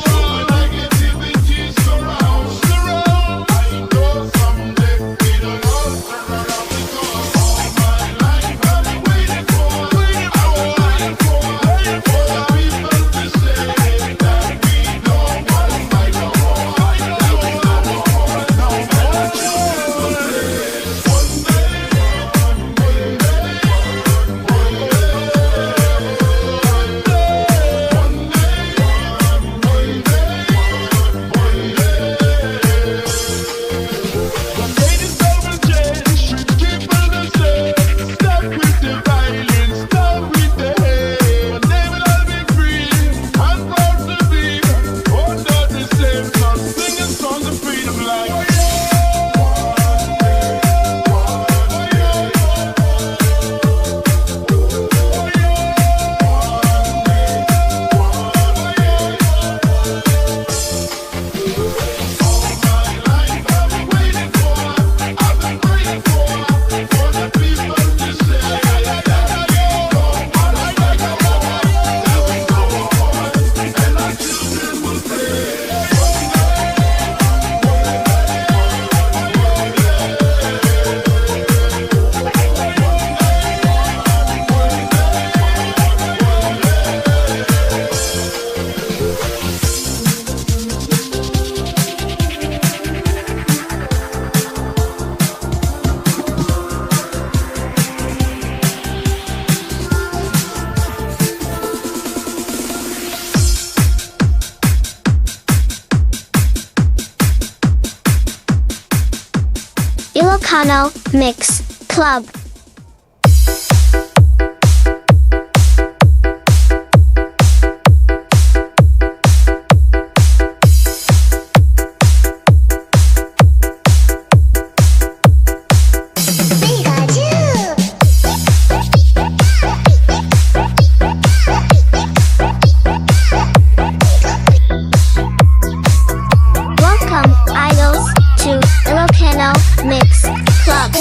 Negativity surround. I know someday we don't all turn around because all my life I've been waiting for the people to say that we don't want to fight no more. That we don't want no Ladies over change, streets keep on the same. Stop with the violence, stop with the hate. One day we'll all be free, and proud to be. Under the same sun, singing songs of freedom like. ILOCANO Mix Club. Welcome, idols, to ILOCANO Mix Club.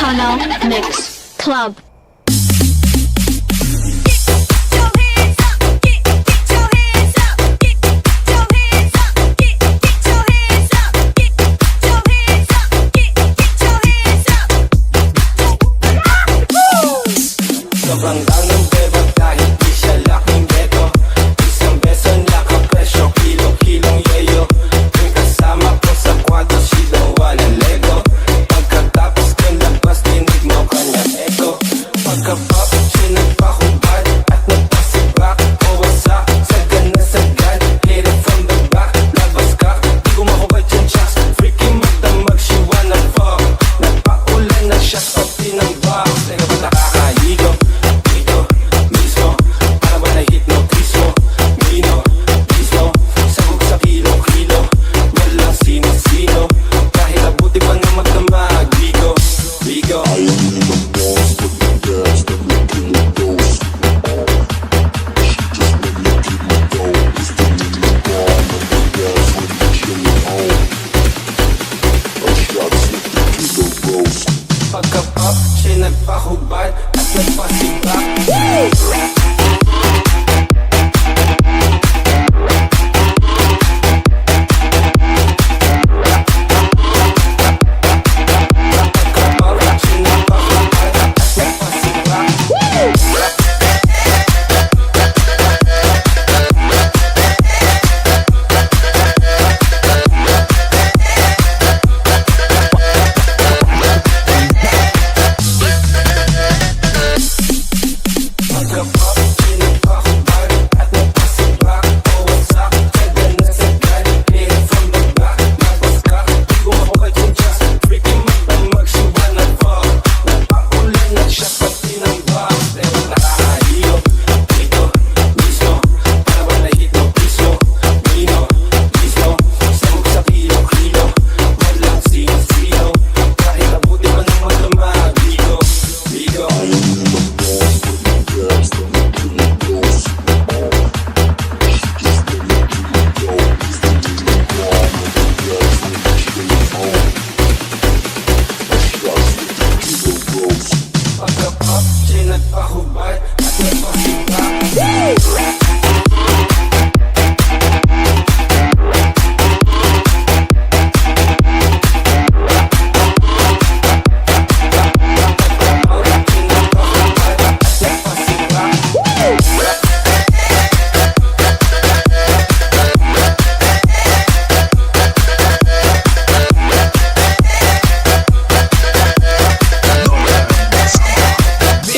Ilocano Mix Club. Sobrang tangang beba kahit di siya laking beto. Isang beso nakapresyo, kilo-kilong yeyo. Yung kasama ko sa kwarto, sigawan ng Lego. Pagkatapos ko labas, dinig mo kanyang echo. Pagka-pop, siya nagpahubad at nagpasibak. O wasak, sagad na sagad, hit it from the back. Labas ka, di ko mahubad yung chas. Freaky magdamag, she wanna fuck. Nagpaulan na siya sa tinambak. Teka ba nakakahigo? Pagka-pop, siya nagpahubad at nagpasibak.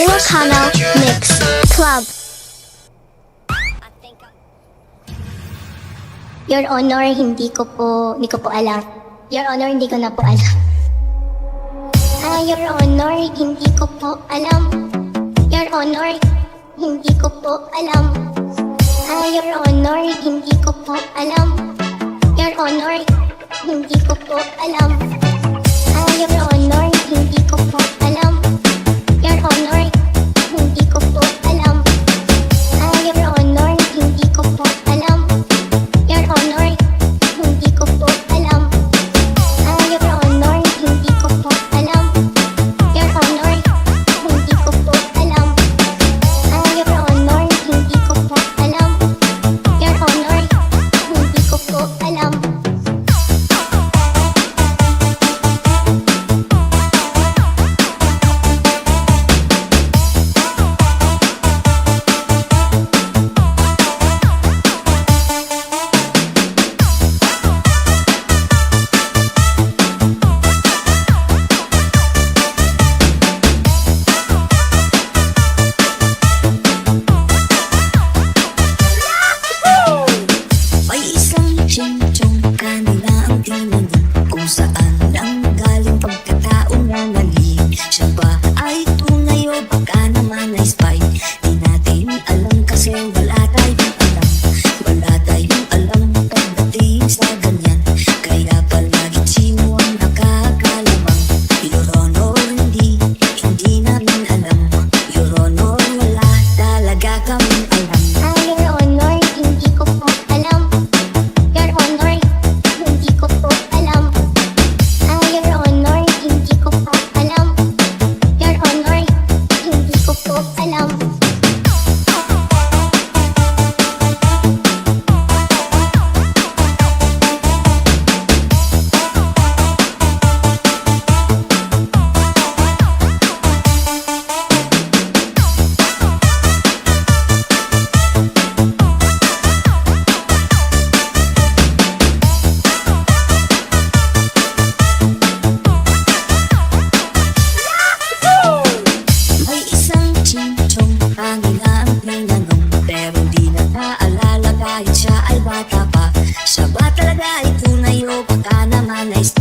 Ilocano Mix Club. Your Honor, hindi ko po alam. Your Honor, hindi ko na po alam. Your Honor, hindi ko po alam. Your Honor, hindi ko po alam. Your Honor, hindi ko po alam. Your Honor, hindi ko po alam. Your Honor, hindi ko po alam. Your Honor, hindi ko po alam. Your Honor, hindi ko po alam. Your Honor, hindi ko po alam. Your Honor, hindi ko po alam. Your Honor, hindi ko po alam. Your Honor, hindi ko po alam. Your Honor, hindi ko po alam.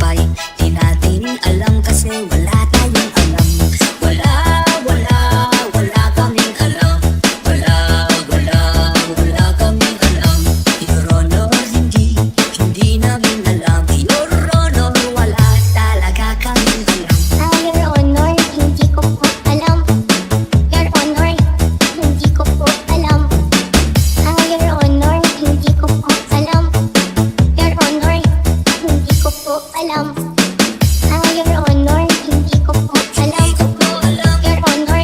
buhay. Di natin alam kasi wala tayong alam. Wala, wala, wala kaming alam. Wala, wala, wala kaming alam. Your Honor, hindi namin alam. Your Honor, wala talaga kaming alam. Your Honor, hindi ko po alam. Your Honor, hindi ko po alam. Your Honor, hindi ko po alam. Your Honor, hindi ko po alam. Your Honor, hindi ko po alam. Your Honor,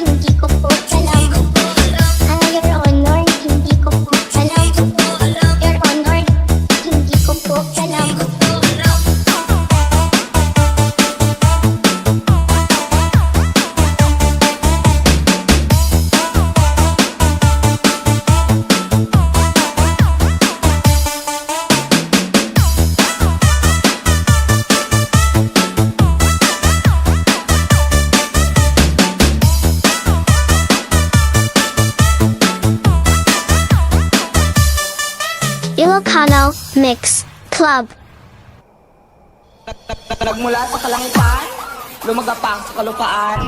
hindi ko po alam. Your Honor, hindi ko po alam. Your Honor, hindi ko po alam. Ilocano Mix Club. Nagmula sa kalangitan, lumagapang sa kalupaan.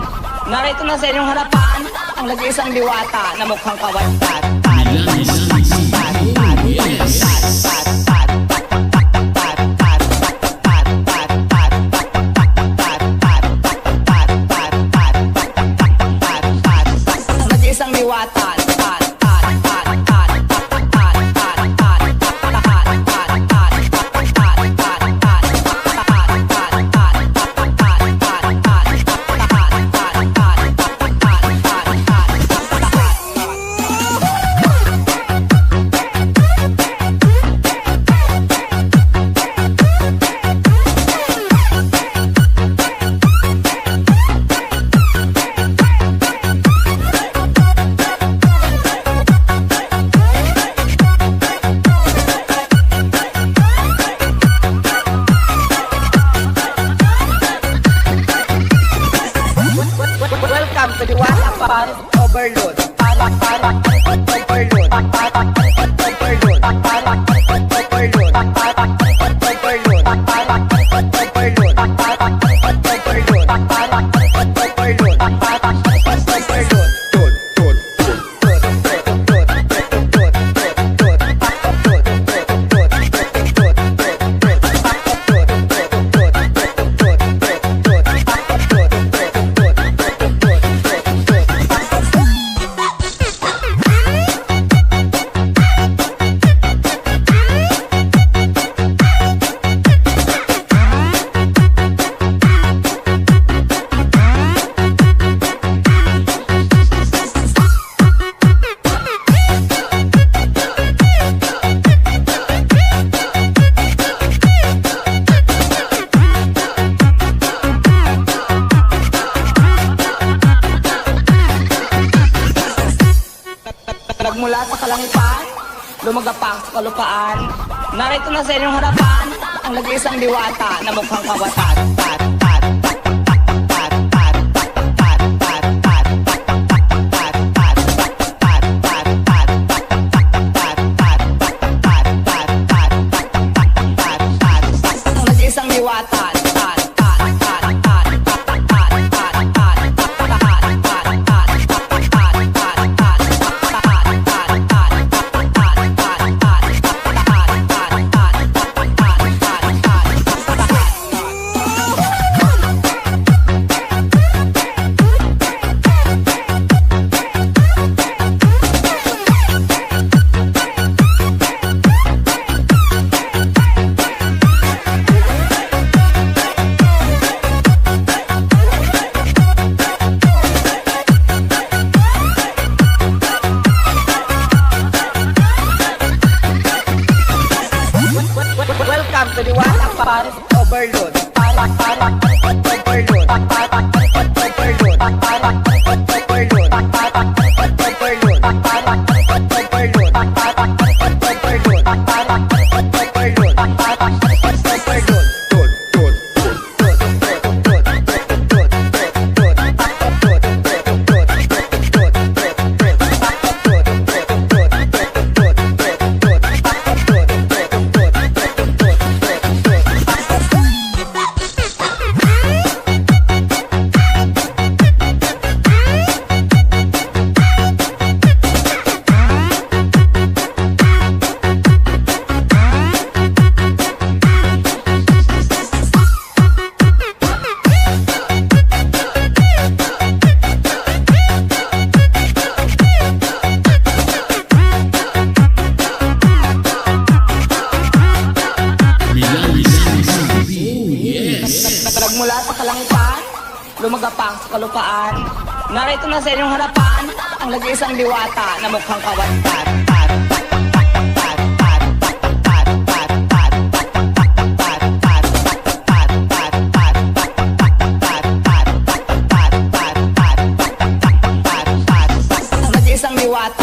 Narito na sa inyong harapan ang nag-iisang diwata na mukhang kawantat. Nag-iisang diwata. Welcome to the Diwata Forest Overload. Nagmula sa kalangitan, lumagapang sa kalupaan. Narito na sa inyong harapan ang nag-iisang diwata na mukhang kawatan. Ang nag-iisang diwata. Welcome to the Diwata Forest Overload. Nagmula sa kalangitan, lumagapang sa kalupaan. Narito na sa inyong harapan ang nag-iisang diwata na mukhang kawantan. Ang nag-iisang diwata.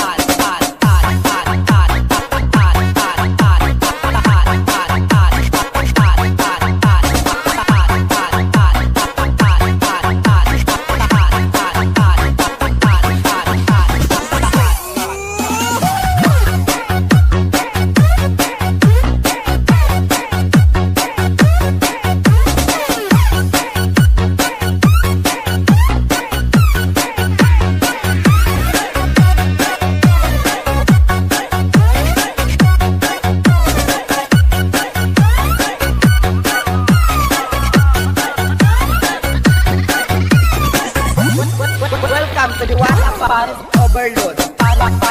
Welcome to the Wata Paris Overload. Overload.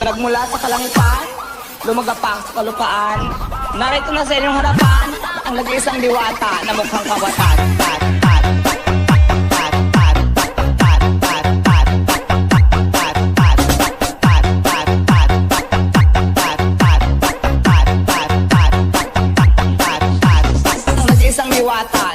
Nagmula sa kalangitan, lumagapang sa kalupaan. Narito na sa inyong harapan ang nag-iisang diwata na mukhang kawatan. Ang nag-iisang diwata.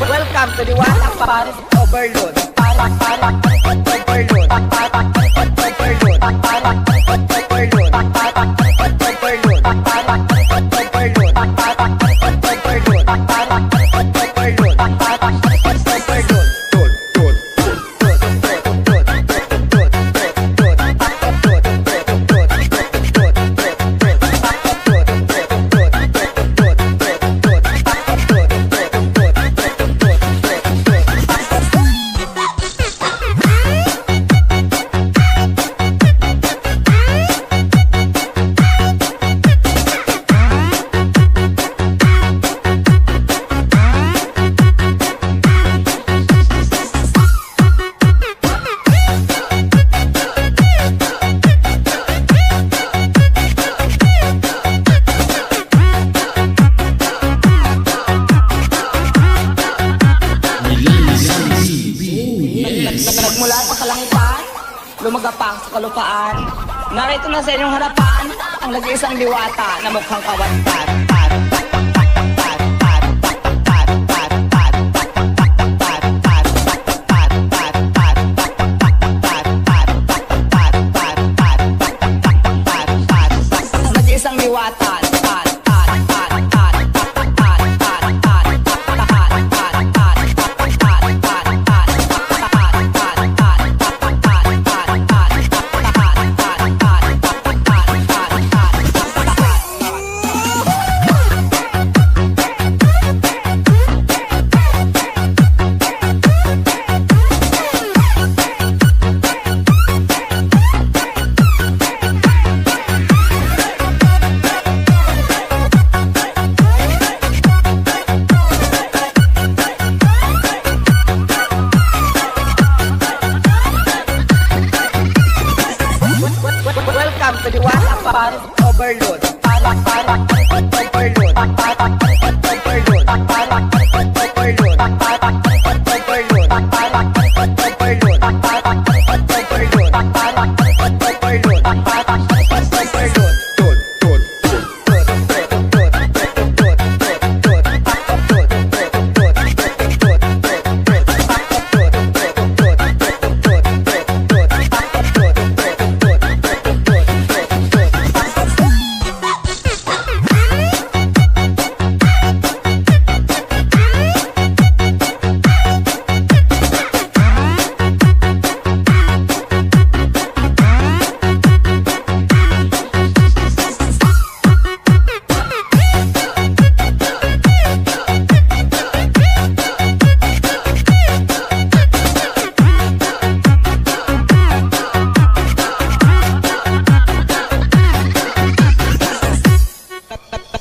Welcome to the Wata Paris Overload. Nagmula sa kalangitan, lumagapang sa kalupaan. Narito na sa inyong harapan ang nag-iisang diwata na mukhang kawantan. Ang nag-iisang diwata.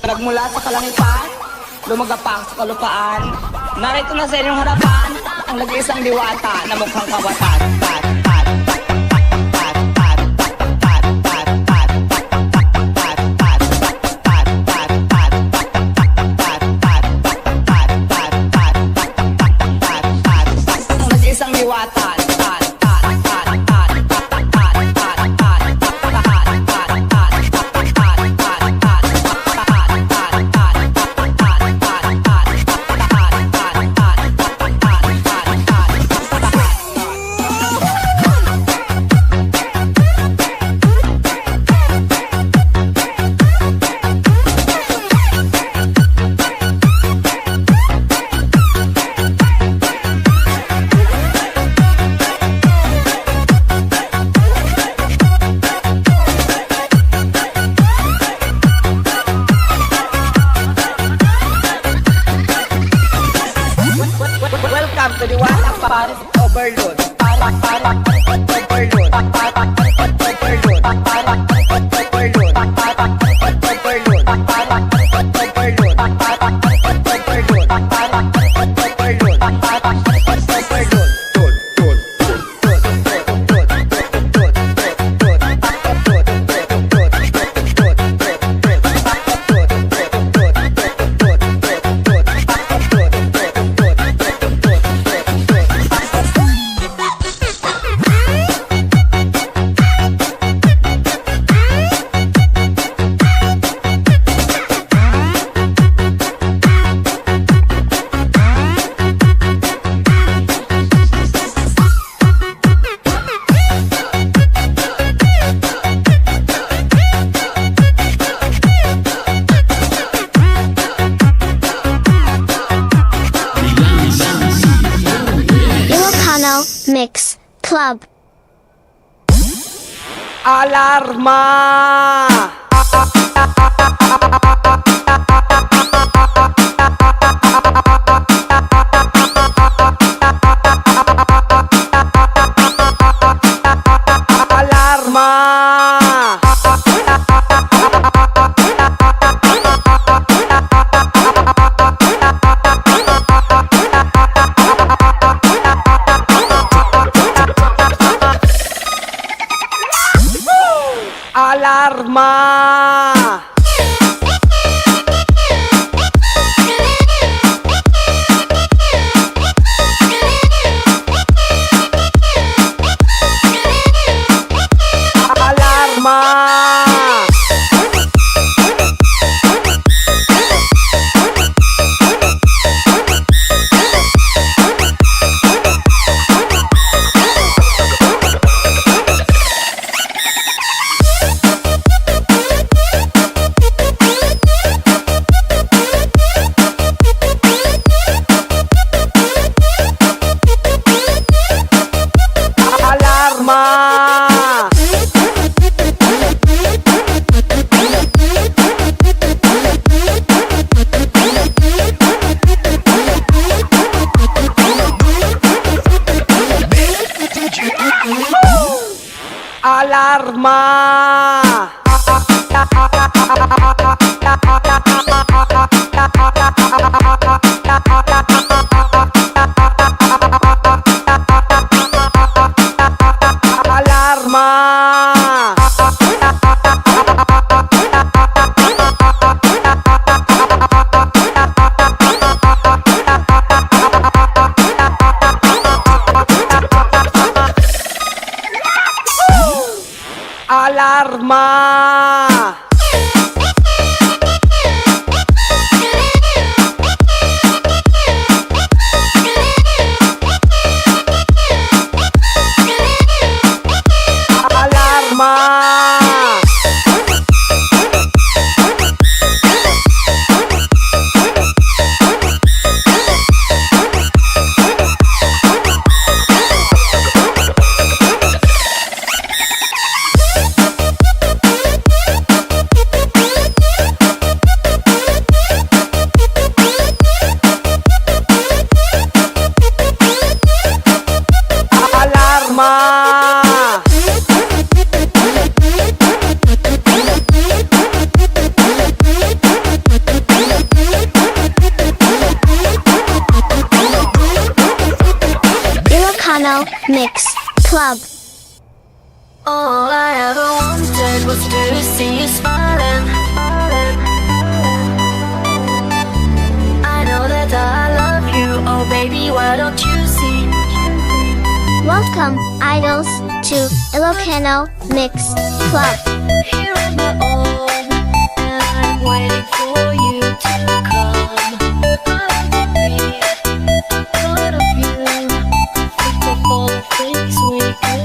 Nagmula sa kalangitan, lumagapang sa kalupaan. Narito na sa inyong harapan ang nag-iisang diwata na mukhang kawatan. Ang nag-iisang diwata. Welcome to the Diwata Paris Overload. ILOCANO Mix Club. Alarma! Alarma! Alarma! Alarma! Alarma! Alarma! Alarma! Alarma! Ilocano Mix Club. All I ever wanted was to see you smiling. I know that I love you, oh baby, why don't you see? Welcome, idols, to Ilocano Mix Club. Here on my own, and I'm waiting for you to come. I thought of you, think of all the things we could